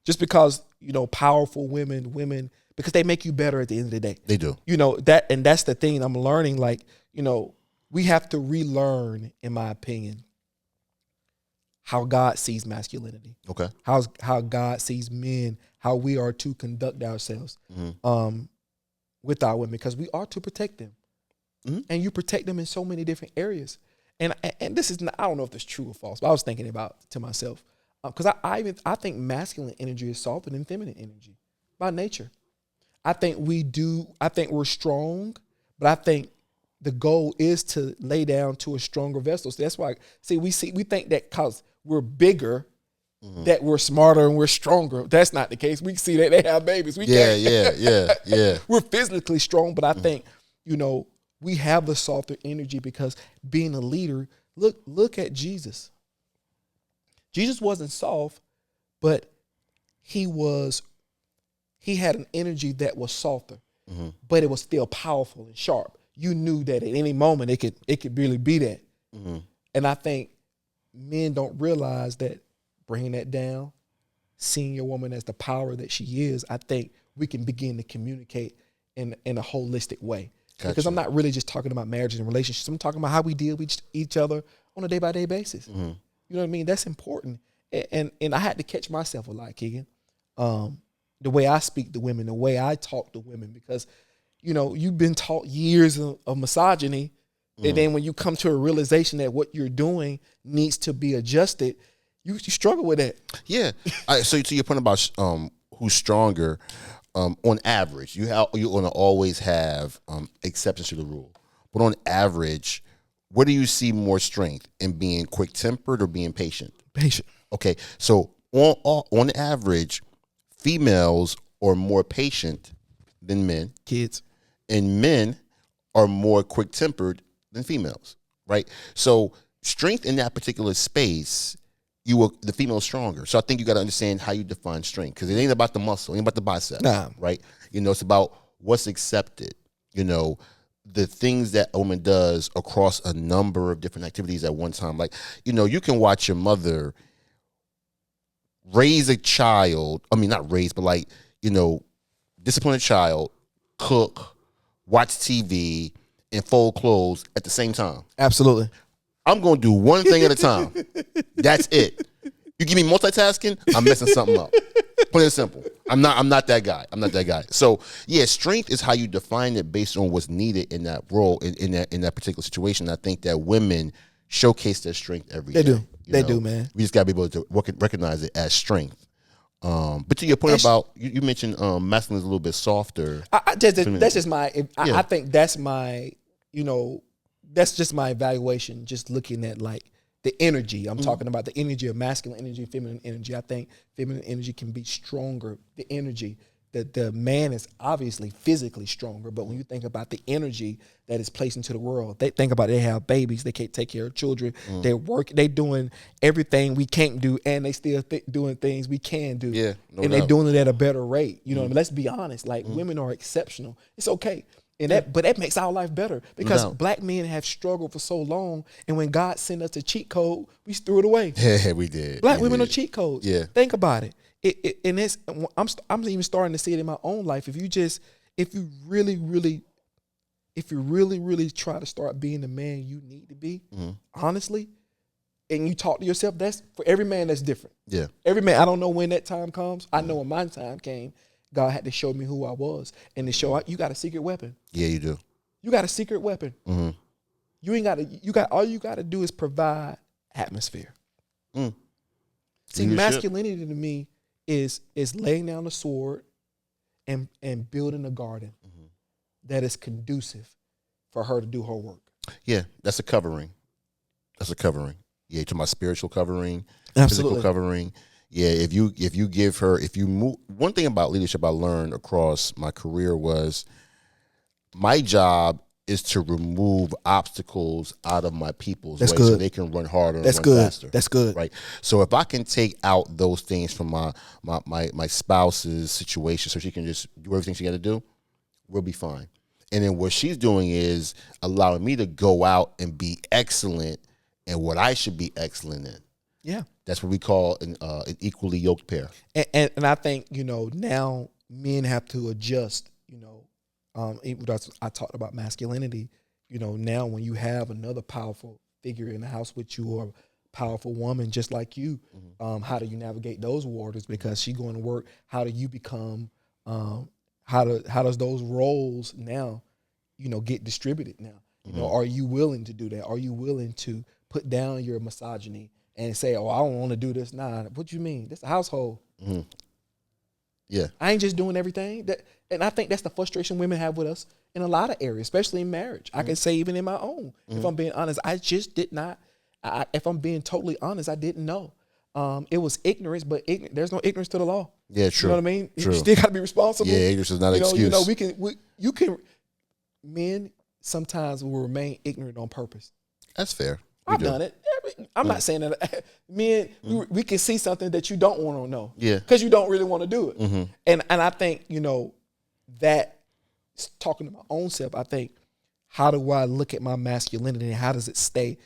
Just because, you know, powerful women, because they make you better at the end of the day. They do. You know, that's the thing I'm learning. Like, you know, we have to relearn, in my opinion, how God sees masculinity. Okay. How God sees men, how we are to conduct ourselves with our women, because we are to protect them. And you protect them in so many different areas. And this is not, I don't know if it's true or false, but I was thinking about to myself, because I think masculine energy is softer than feminine energy by nature. I think we're strong, but I think the goal is to lay down to a stronger vessel. So that's why, we think that because we're bigger, that we're smarter and we're stronger. That's not the case. We see that they have babies. Yeah. We're physically strong, but I think, you know, we have the softer energy because being a leader, look at Jesus. Jesus wasn't soft, but he had an energy that was softer, but it was still powerful and sharp. You knew that at any moment it could really be that. And I think men don't realize that, bringing that down, seeing your woman as the power that she is, I think we can begin to communicate in a holistic way. Gotcha. Because I'm not really just talking about marriages and relationships. I'm talking about how we deal with each other on a day-by-day basis. You know what I mean? That's important. And I had to catch myself a lot, Keegan. The way I speak to women, the way I talk to women, because, you know, you've been taught years of misogyny, and then when you come to a realization that what you're doing needs to be adjusted, you struggle with that. Yeah. So to your point about who's stronger, on average, you're going to always have exceptions to the rule. But on average, where do you see more strength, in being quick-tempered or being patient? Patient. Okay. So on average, females are more patient than men. Kids. And men are more quick-tempered than females, right? So strength in that particular space, the female is stronger. So I think you got to understand how you define strength, because it ain't about the muscle, it ain't about the bicep, right? You know, it's about what's accepted. You know, the things that a woman does across a number of different activities at one time. Like, you know, you can watch your mother raise a child. I mean, not raise, but like, you know, discipline a child, cook, watch TV, and fold clothes at the same time. Absolutely. I'm going to do one thing at a time. That's it. You give me multitasking, I'm messing something up. Plain and simple. I'm not that guy. So yeah, strength is how you define it based on what's needed in that role, in that particular situation. I think that women showcase their strength every day. They do, man. We just got to be able to recognize it as strength. But to your point about, you mentioned masculine is a little bit softer. That's just my, I think that's my, you know, that's just my evaluation, just looking at like the energy. I'm talking about the energy of masculine energy, feminine energy. I think feminine energy can be stronger, the energy, the man is obviously physically stronger, but when you think about the energy that is placed into the world, they think about it, they have babies, they can't take care of children, they're working, they doing everything we can't do, and they still doing things we can do. Yeah, no and doubt. they're doing it at a better rate. You know what I mean? Let's be honest. Like women are exceptional. It's okay. And but that makes our life better because black men have struggled for so long, and when God sent us a cheat code, we threw it away. Yeah, we did. Black women are cheat codes. Yeah. Think about it. And it's I'm even starting to see it in my own life. If you really try to start being the man you need to be, honestly, and you talk to yourself, that's for every man that's different. Yeah. Every man, I don't know when that time comes. I know when my time came, God had to show me who I was. And to show you got a secret weapon. Yeah, you do. You got a secret weapon. You ain't all you gotta do is provide atmosphere. See, masculinity to me is laying down the sword and building a garden that is conducive for her to do her work. Yeah, that's a covering. That's a covering. Yeah, to my spiritual covering, Absolutely. physical covering. Yeah, if you give her, if you move, one thing about leadership I learned across my career was my job is to remove obstacles out of my people's way so they can run harder and run faster. That's good. Right. So if I can take out those things from my spouse's situation so she can just do everything she got to do, we'll be fine. And then what she's doing is allowing me to go out and be excellent in what I should be excellent in. Yeah. That's what we call an equally yoked pair. And I think, now men have to adjust, even though I talked about masculinity, now when you have another powerful figure in the house with you or a powerful woman just like you, how do you navigate those waters? Because she going to work, how do you become, how does those roles now, get distributed now? Are you willing to do that? Are you willing to put down your misogyny and say, oh, I don't want to do this? Nah, what you mean? That's a household. Yeah. I ain't just doing everything. And I think that's the frustration women have with us in a lot of areas, especially in marriage. I can say even in my own. If I'm being honest, I just did not. If I'm being totally honest, I didn't know. It was ignorance, but there's no ignorance to the law. Yeah, true. You know what I mean? True. You still got to be responsible. Yeah, ignorance is not an excuse. Men sometimes will remain ignorant on purpose. That's fair. I've done it. I'm not saying that. Men, we can see something that you don't want to know. Yeah. Because you don't really want to do it. And I think, that talking to my own self, I think, how do I look at my masculinity and how does it stay?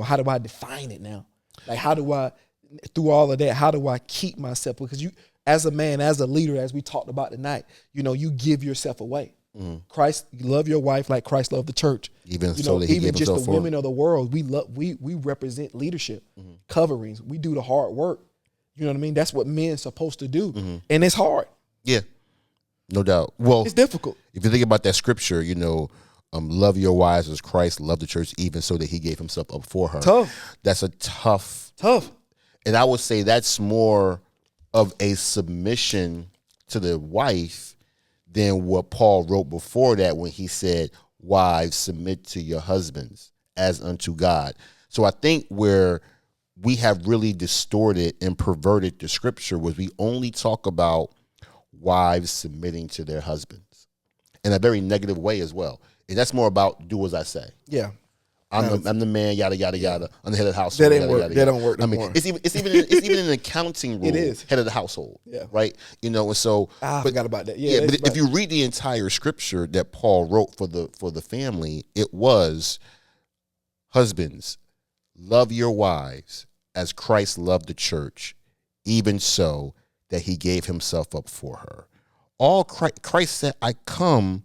How do I define it now? Like, how do I, through all of that, how do I keep myself? Because you, as a man, as a leader, as we talked about tonight, you give yourself away. Christ, you love your wife like Christ loved the church. Even so that he even gave just himself the women of the world, we represent leadership, coverings. We do the hard work. You know what I mean? That's what men are supposed to do, and it's hard. Yeah, no doubt. Well, it's difficult. If you think about that scripture, love your wives as Christ loved the church, even so that he gave himself up for her. Tough. That's a tough. And I would say that's more of a submission to the wife than what Paul wrote before that when he said, wives, submit to your husbands as unto God. So I think where we have really distorted and perverted the scripture was we only talk about wives submitting to their husbands in a very negative way as well. And that's more about do as I say. Yeah. I'm the man, yada, yada, yada. I'm the head of the household. That ain't work. That don't work no more. It's even an accounting rule. It is. Head of the household. Yeah. Right? And so. I forgot about that. Yeah. But if you read the entire scripture that Paul wrote for the family, it was, husbands, love your wives as Christ loved the church, even so that he gave himself up for her. All Christ said, I come,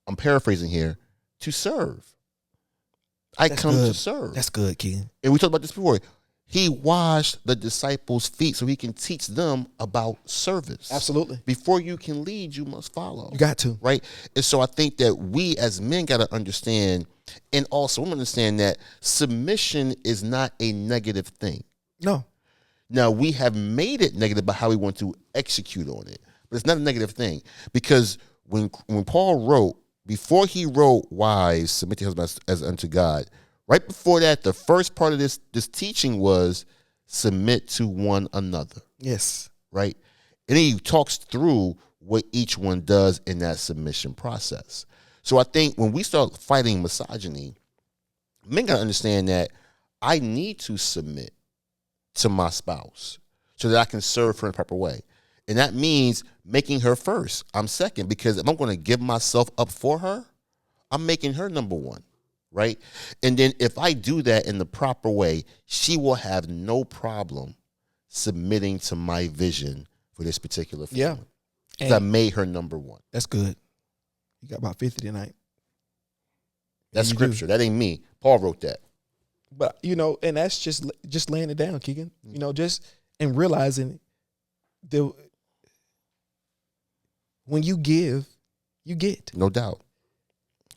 I'm paraphrasing here, to serve. That's come good. to serve. That's good, Ken. And we talked about this before. He washed the disciples' feet so he can teach them about service. Absolutely. Before you can lead, you must follow. You got to. Right? And so I think that we as men got to understand, and also understand that submission is not a negative thing. No. Now, we have made it negative by how we want to execute on it. But it's not a negative thing. Because when Paul wrote, before he wrote, wives, submit to your husbands as unto God, right before that, the first part of this teaching was submit to one another. Yes. Right? And then he talks through what each one does in that submission process. So I think when we start fighting misogyny, men gotta understand that I need to submit to my spouse so that I can serve her in the proper way. And that means making her first. I'm second, because if I'm going to give myself up for her, I'm making her number one, right? And then if I do that in the proper way, she will have no problem submitting to my vision for this particular family. Yeah. Because I made her number one. That's good. You got about 50 tonight. That's scripture. That ain't me. Paul wrote that. But, you know, and that's just laying it down, Keegan. You know, just and realizing when you give, you get. No doubt.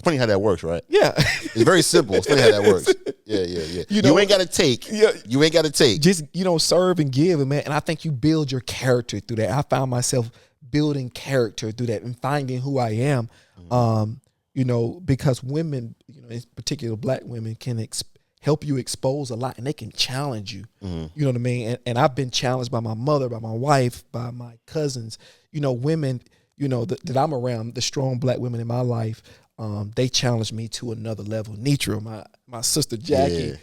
Funny how that works, right? Yeah. It's very simple. It's funny how that works. Yeah. You ain't got to take. Yeah. You ain't got to take. Just, serve and give, man. And I think you build your character through that. I found myself building character through that and finding who I am. Because women, in particular black women, can help you expose a lot, and they can challenge you. You know what I mean? And I've been challenged by my mother, by my wife, by my cousins. Women, that I'm around, the strong black women in my life, they challenged me to another level. Nitra, my sister Jackie,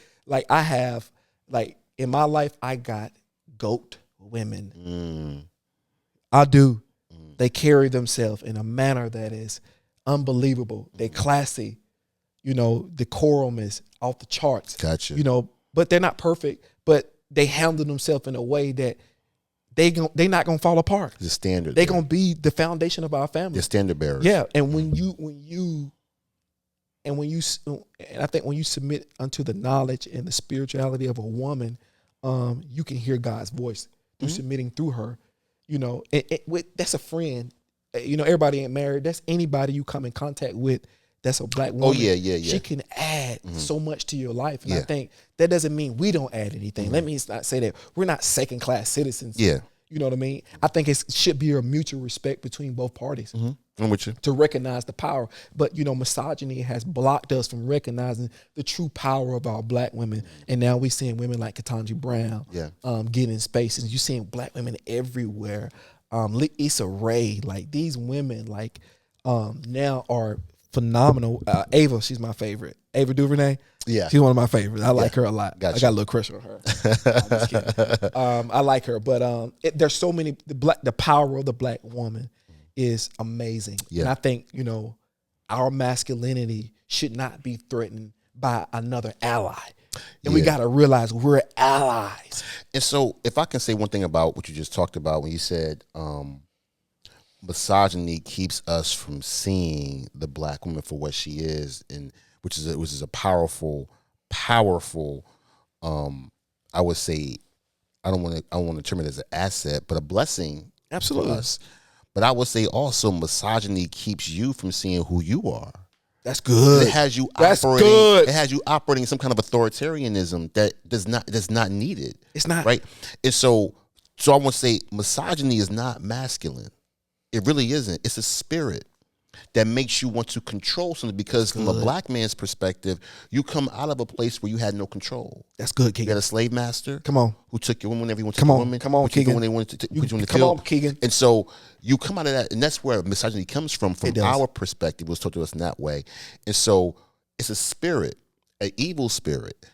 in my life, I got GOAT women. I do. They carry themselves in a manner that is unbelievable. They're classy. Decorum is off the charts. Gotcha. But they're not perfect, but they handle themselves in a way that they not gonna fall apart. The standard. They're gonna be the foundation of our family. The standard bearers. Yeah. And I think when you submit unto the knowledge and the spirituality of a woman, you can hear God's voice through submitting through her. That's a friend. Everybody ain't married. That's anybody you come in contact with. That's a black woman. Oh, yeah. She can add so much to your life. And I think that doesn't mean we don't add anything. Let me not say that we're not second-class citizens. Yeah. You know what I mean? I think it should be a mutual respect between both parties. I'm with you. To recognize the power. But, misogyny has blocked us from recognizing the true power of our black women. And now we're seeing women like Ketanji Brown get in spaces. You're seeing black women everywhere. Issa Rae, these women, now are phenomenal. Ava, she's my favorite. Ava DuVernay, she's one of my favorites. I like her a lot. Gotcha. I got a little crush on her. I'm just kidding. I like her, but there's so many. The power of the black woman is amazing, and I think our masculinity should not be threatened by another ally. And we got to realize we're allies. And so if I can say one thing about what you just talked about when you said misogyny keeps us from seeing the black woman for what she is, and which is a powerful, I would say, I don't want to term it as an asset, but a blessing. Absolutely. For us. But I would say also misogyny keeps you from seeing who you are. That's good. It has you operating. It has you operating some kind of authoritarianism that's not needed. It's not, right. And so I want to say misogyny is not masculine. It really isn't. It's a spirit that makes you want to control something, because from a black man's perspective, you come out of a place where you had no control. That's good, Keegan. You had a slave master. Come on. Who took your woman whenever he wanted to take your woman. Come on, Keegan. When they wanted to put you in the Come field. on, Keegan. And so you come out of that, and that's where misogyny comes from our perspective. It was told to us in that way. And so it's a spirit, an evil spirit.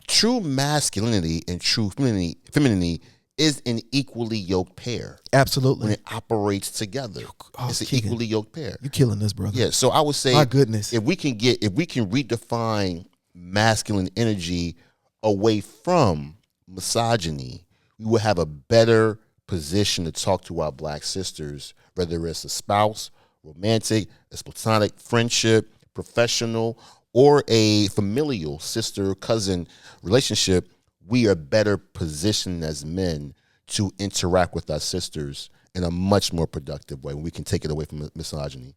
True masculinity and true femininity is an equally yoked pair. Absolutely. When it operates together. It's an equally yoked pair. You're killing this, brother. Yeah. So I would say, my goodness, if we can redefine masculine energy away from misogyny, we will have a better position to talk to our black sisters, whether it's a spouse, romantic, a platonic friendship, professional, or a familial sister cousin relationship. We are better positioned as men to interact with our sisters in a much more productive way when we can take it away from misogyny.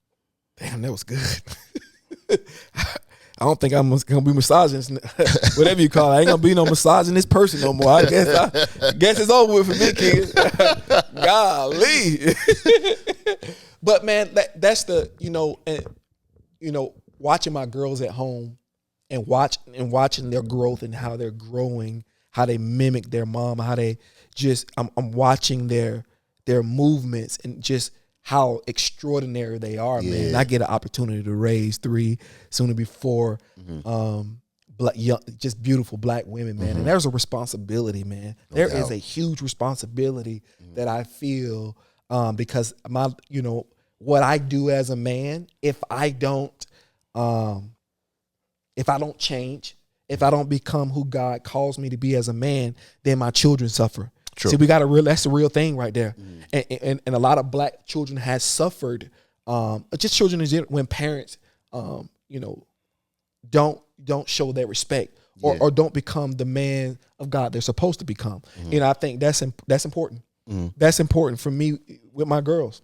Damn, that was good. I don't think I'm gonna be misogynist, whatever you call it. I ain't gonna be no misogynist person no more. I guess it's over with for me, kid. Golly. But man, that's the watching my girls at home and watching their growth and how they're growing, how they mimic their mom, how they just I'm watching their movements and just how extraordinary they are, man. I get an opportunity to raise 3, soon to be 4, black, young, just beautiful black women, man. And there's a responsibility, man. There is a huge responsibility that I feel because what I do as a man, if I don't change, if I don't become who God calls me to be as a man, then my children suffer. True. See, that's a real thing right there. And a lot of black children has suffered, just children in general, when parents, don't show their respect or don't become the man of God they're supposed to become. I think that's important. That's important for me with my girls.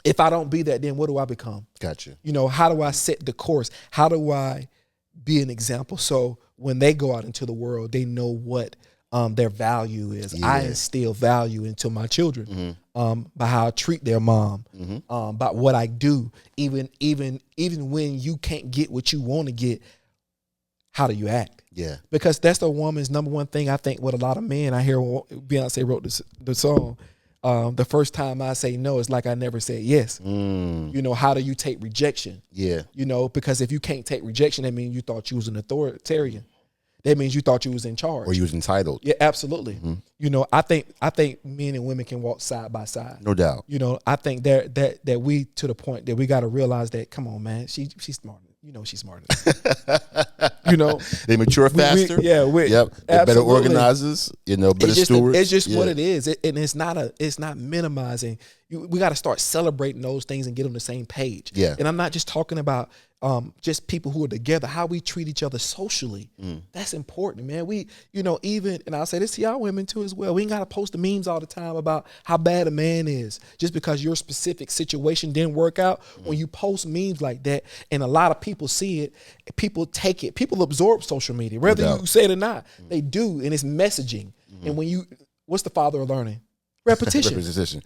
If I don't be that, then what do I become? Gotcha. How do I set the course? How do I be an example? So when they go out into the world, they know what their value is. I instill value into my children by how I treat their mom, by what I do. Even when you can't get what you want to get, how do you act? Yeah, because that's the woman's number one thing. I think with a lot of men, I hear Beyonce wrote the song. The first time I say no, it's like I never said yes. How do you take rejection? Yeah. Because if you can't take rejection, that means you thought you was an authoritarian. That means you thought you was in charge. Or you was entitled. Yeah, absolutely. I think men and women can walk side by side. No doubt. I think that we to the point that we got to realize that, come on, man, she's smart. She's smarter. They mature faster. Better organizers. Better stewards. It's just what it is, and it's not minimizing. We got to start celebrating those things and get on the same page. Yeah. And I'm not just talking about just people who are together, how we treat each other socially. That's important, man. We, and I'll say this to y'all women too as well. We ain't got to post the memes all the time about how bad a man is just because your specific situation didn't work out. When you post memes like that, and a lot of people see it, people take it, people absorb social media, whether you say it or not. They do, and it's messaging. And what's the father of learning? Repetition.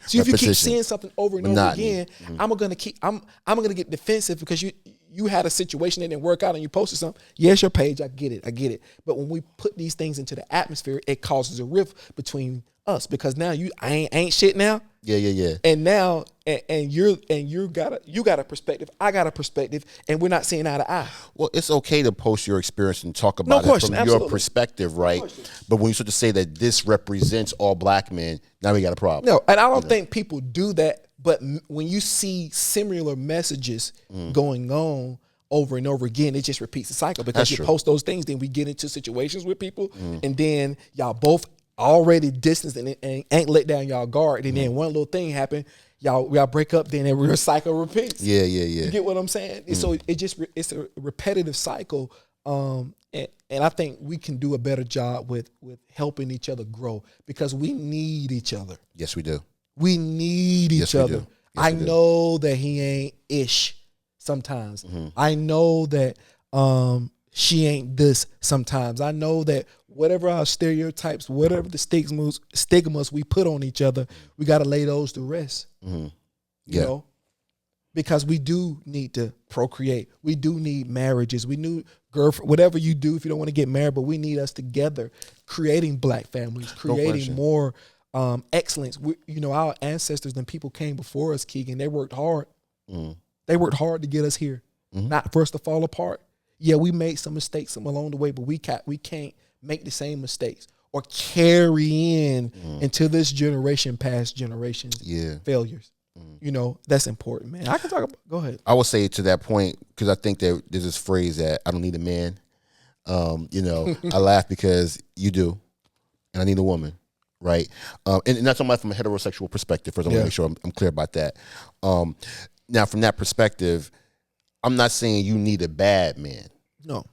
So if you keep seeing something over and over again, I'm gonna get defensive because you had a situation that didn't work out and you posted something. Yes, your page, I get it. But when we put these things into the atmosphere, it causes a rift between us because now I ain't shit now. Yeah. And now and you got a perspective, I got a perspective, and we're not seeing eye to eye. Well, it's okay to post your experience and talk about it from your perspective, right? But when you start to say that this represents all black men, now we got a problem. No, and I don't think people do that. But when you see similar messages going on over and over again, it just repeats the cycle because you post those things, then we get into situations with people, and then y'all both already distanced and ain't let down y'all guard, and then one little thing happen, y'all break up, then every cycle repeats. Yeah. You get what I'm saying? So it's a repetitive cycle, and I think we can do a better job with helping each other grow because we need each other. Yes, we do. We need each other. I know that he ain't ish sometimes. I know that she ain't this sometimes. I know that whatever our stereotypes, whatever the stigmas we put on each other, we got to lay those to rest. You know, because we do need to procreate. We do need marriages. We need girlfriend, whatever you do if you don't want to get married, but we need us together, creating black families, creating more excellence. Our ancestors and people came before us, Keegan. They worked hard. They worked hard to get us here, not for us to fall apart. Yeah, we made some mistakes along the way, but we can't make the same mistakes or carry into this generation, past generations, failures. That's important, man. I can talk about. Go ahead. I would say to that point because I think that there's this phrase that I don't need a man. I laugh because you do, and I need a woman. Right, and not talking about from a heterosexual perspective. First, I want to make sure I'm clear about that. Now, from that perspective, I'm not saying you need a bad man. No,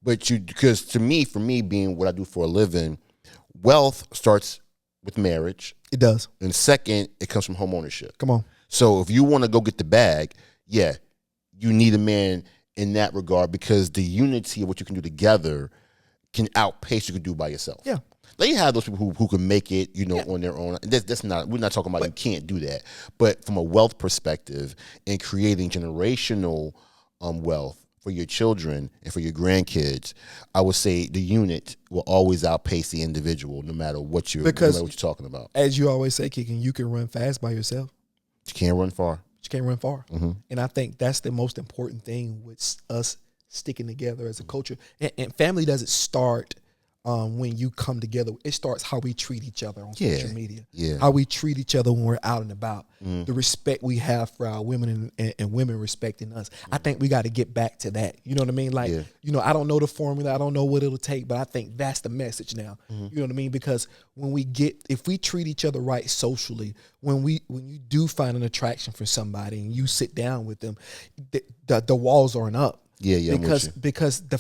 but because for me, being what I do for a living, wealth starts with marriage. It does, and second, it comes from home ownership. Come on. So if you want to go get the bag, you need a man in that regard because the unity of what you can do together can outpace what you can do by yourself. Yeah. They have those people who can make it, on their own. That's not. We're not talking about you can't do that. But from a wealth perspective and creating generational wealth for your children and for your grandkids, I would say the unit will always outpace the individual, no matter what you're talking about. As you always say, Keegan, you can run fast by yourself. You can't run far. You can't run far. Mm-hmm. And I think that's the most important thing with us sticking together as a culture. And family doesn't start when you come together. It starts how we treat each other on social media. Yeah. How we treat each other when we're out and about. Mm. The respect we have for our women and women respecting us. I think we got to get back to that. You know what I mean? Like, you know, I don't know the formula. I don't know what it'll take, but I think that's the message now. Mm-hmm. You know what I mean? Because if we treat each other right socially, when you do find an attraction for somebody and you sit down with them, the walls aren't up. Yeah, because the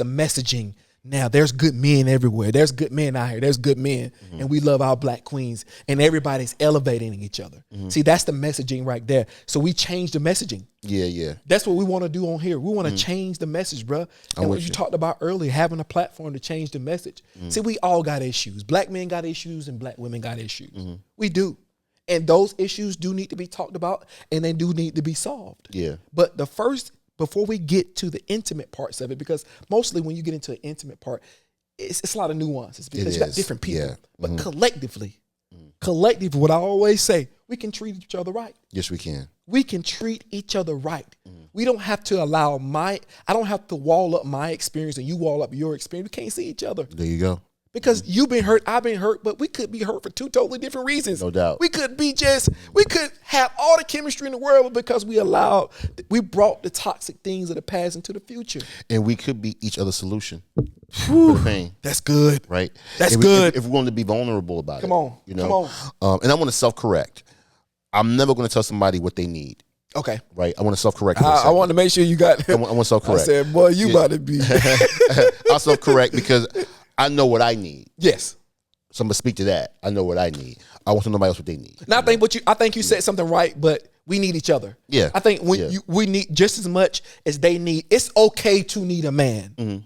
messaging now, there's good men everywhere. There's good men out here. There's good men, and we love our black queens, and everybody's elevating each other. See, that's the messaging right there. So we change the messaging. Yeah. That's what we want to do on here. We want to change the message, bro. And what you talked about earlier, having a platform to change the message. See, we all got issues. Black men got issues, and black women got issues. We do. And those issues do need to be talked about, and they do need to be solved. Yeah. But before we get to the intimate parts of it, because mostly when you get into an intimate part, it's a lot of nuances because you got different people. Yeah. But collectively, what I always say, we can treat each other right. Yes, we can. We can treat each other right. We don't have to I don't have to wall up my experience and you wall up your experience. We can't see each other. There you go. Because you've been hurt, I've been hurt, but we could be hurt for two totally different reasons. No doubt. We could have all the chemistry in the world, but because we brought the toxic things of the past into the future. And we could be each other's solution for the pain. That's good. Right? That's good. If we want to be vulnerable about it. Come on. And I want to self-correct. I'm never going to tell somebody what they need. Okay. Right? I want to self-correct. I want to make sure you got I want to self-correct. I said, boy, you about to be. I'll self-correct because I know what I need. Yes. So I'm gonna speak to that. I know what I need. I want to know nobody else what they need. Now I think you said something right, but we need each other. Yeah. I think we need just as much as they need. It's okay to need a man.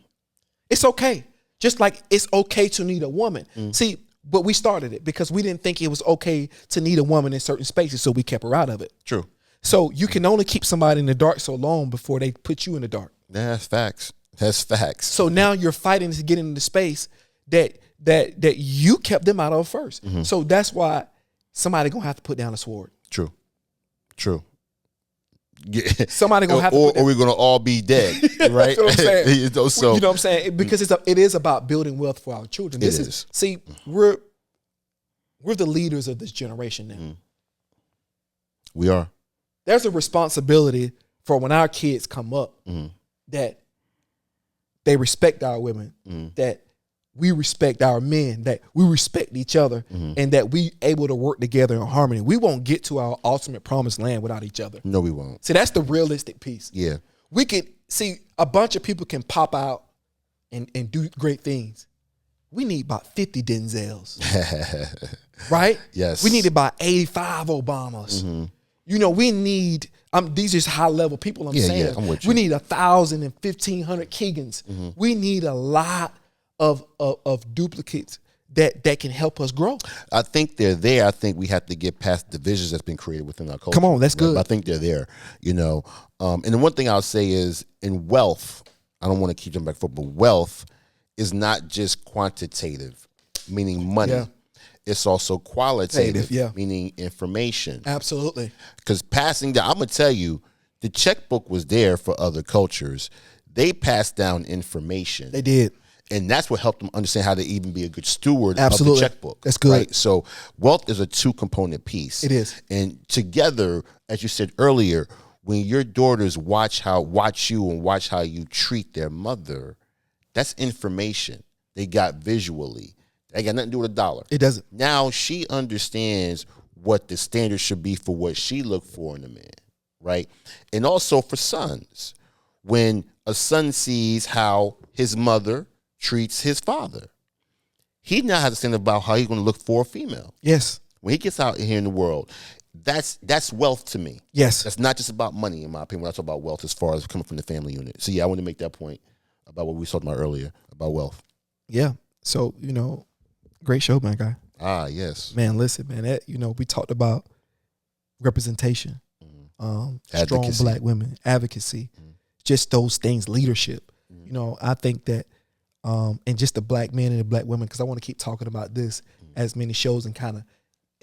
It's okay. Just like it's okay to need a woman. See, but we started it because we didn't think it was okay to need a woman in certain spaces, so we kept her out of it. True. So you can only keep somebody in the dark so long before they put you in the dark. That's facts. That's facts. So now you're fighting to get into the space that you kept them out of first. So that's why somebody gonna have to put down a sword. True. Somebody gonna have to or we're gonna all be dead, right? That's what I'm saying. You know what I'm saying? Because it is about building wealth for our children. See, we're the leaders of this generation now. We are. There's a responsibility for when our kids come up that they respect our women, that we respect our men, that we respect each other, and that we able to work together in harmony. We won't get to our ultimate promised land without each other. No, we won't. See, that's the realistic piece. Yeah. We could see a bunch of people can pop out and do great things. We need about 50 Denzels, right? Yes. We need about 85 Obamas. You know, we need, these are high level people I'm saying. Yeah, I'm with you. We need 1,000 and 1,500 Keegans. We need a lot of duplicates that can help us grow. I think they're there. I think we have to get past divisions that's been created within our culture. Come on, that's good. I think they're there, you know. And the one thing I'll say is in wealth, I don't want to keep them back forward, but wealth is not just quantitative, meaning money. Yeah. It's also qualitative, meaning information. Absolutely. Because passing down, I'm going to tell you, the checkbook was there for other cultures. They passed down information. They did. And that's what helped them understand how to even be a good steward of the checkbook. That's good. Right? So wealth is a two-component piece. It is. And together, as you said earlier, when your daughters watch you and watch how you treat their mother, that's information they got visually. They got nothing to do with a dollar. It doesn't. Now she understands what the standard should be for what she looked for in a man, right? And also for sons, when a son sees how his mother treats his father, he now has a standard about how he's going to look for a female. Yes. When he gets out here in the world, that's wealth to me. Yes. That's not just about money, in my opinion. When I talk about wealth as far as coming from the family unit. So yeah, I want to make that point about what we talked about earlier about wealth. Yeah. So, you know, great show, man, guy. Ah, yes. Man, listen, man, that, you know, we talked about representation, strong black women, advocacy, just those things, leadership. You know, I think that, and just the black men and the black women, because I want to keep talking about this as many shows and kind of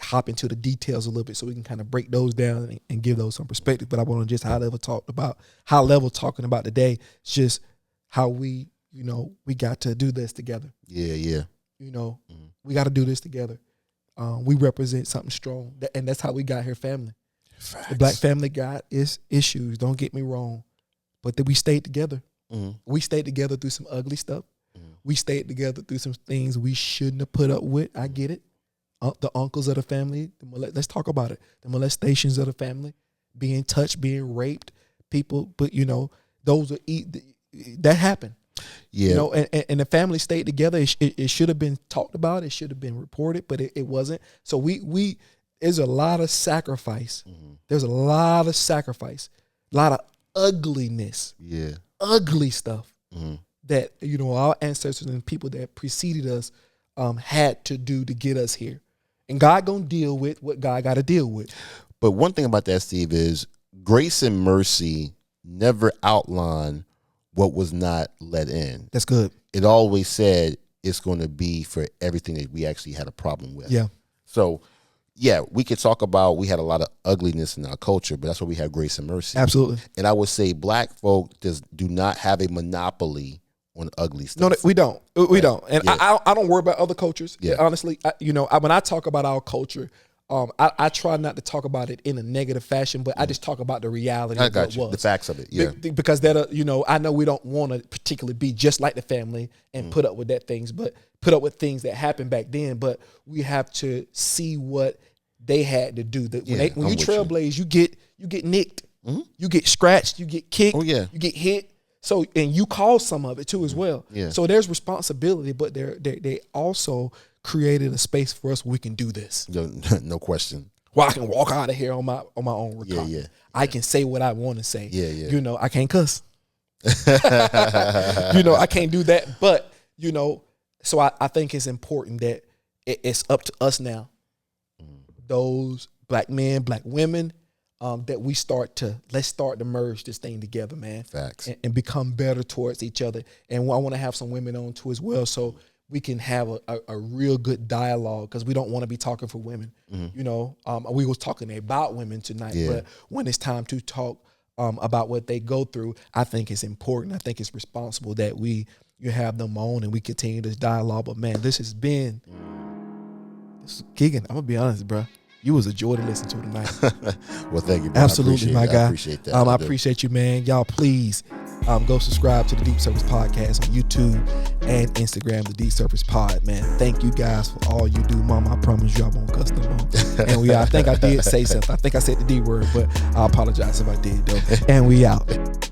hop into the details a little bit so we can kind of break those down and give those some perspective. But I want to just high level talking about today. It's just how we, we got to do this together. Yeah. We got to do this together. We represent something strong, and that's how we got here, family. Facts. The Black family got its issues, don't get me wrong, but we stayed together. We stayed together through some ugly stuff. We stayed together through some things we shouldn't have put up with. I get it. The uncles of the family, let's talk about it. The molestations of the family, being touched, being raped, people, but those are that happened. Yeah. And the family stayed together. It should have been talked about. It should have been reported, but it wasn't. So we there's a lot of sacrifice. There's a lot of sacrifice, a lot of ugliness. Yeah. Ugly stuff that our ancestors and people that preceded us had to do to get us here. And God gonna deal with what God got to deal with. But one thing about that, Steve, is grace and mercy never outline what was not let in. That's good. It always said it's going to be for everything that we actually had a problem with. Yeah. So, yeah, we could talk about we had a lot of ugliness in our culture, but that's why we have grace and mercy. Absolutely. And I would say Black folk do not have a monopoly on ugly stuff. No, we don't. We don't. And Yeah. I don't worry about other cultures. Yeah. Honestly, when I talk about our culture, I try not to talk about it in a negative fashion, but I just talk about the reality I of got what you. was. The facts of it, yeah. Because that, I know we don't want to particularly be just like the family and put up with things that happened back then, but we have to see what they had to do. When you trailblaze, you get nicked, you get scratched, you get kicked, you get hit. So, and you cause some of it too as well. Yeah. So there's responsibility, but they also created a space for us where we can do this. No question. Where I can walk out of here on my own record. Yeah. I can say what I want to say. Yeah. I can't cuss. I can't do that. But, so I think it's important that it's up to us now. Those Black men, Black women, that let's start to merge this thing together, man. Facts. And become better towards each other. And I want to have some women on too as well, so we can have a real good dialogue, because we don't want to be talking for women. We was talking about women tonight, but when it's time to talk about what they go through, I think it's important. I think it's responsible that you have them on and we continue this dialogue. But man, this is Keegan, I'm gonna be honest, bro. You was a joy to listen to tonight. Well, thank you, bro. Absolutely, my guy. I appreciate that. I appreciate you, man. Y'all, please go subscribe to the Deep Surface Podcast on YouTube and Instagram, the Deep Surface Pod, man. Thank you guys for all you do, Mama. I promise you I won't cuss no more. And I think I did say something. I think I said the D word, but I apologize if I did, though. And we out.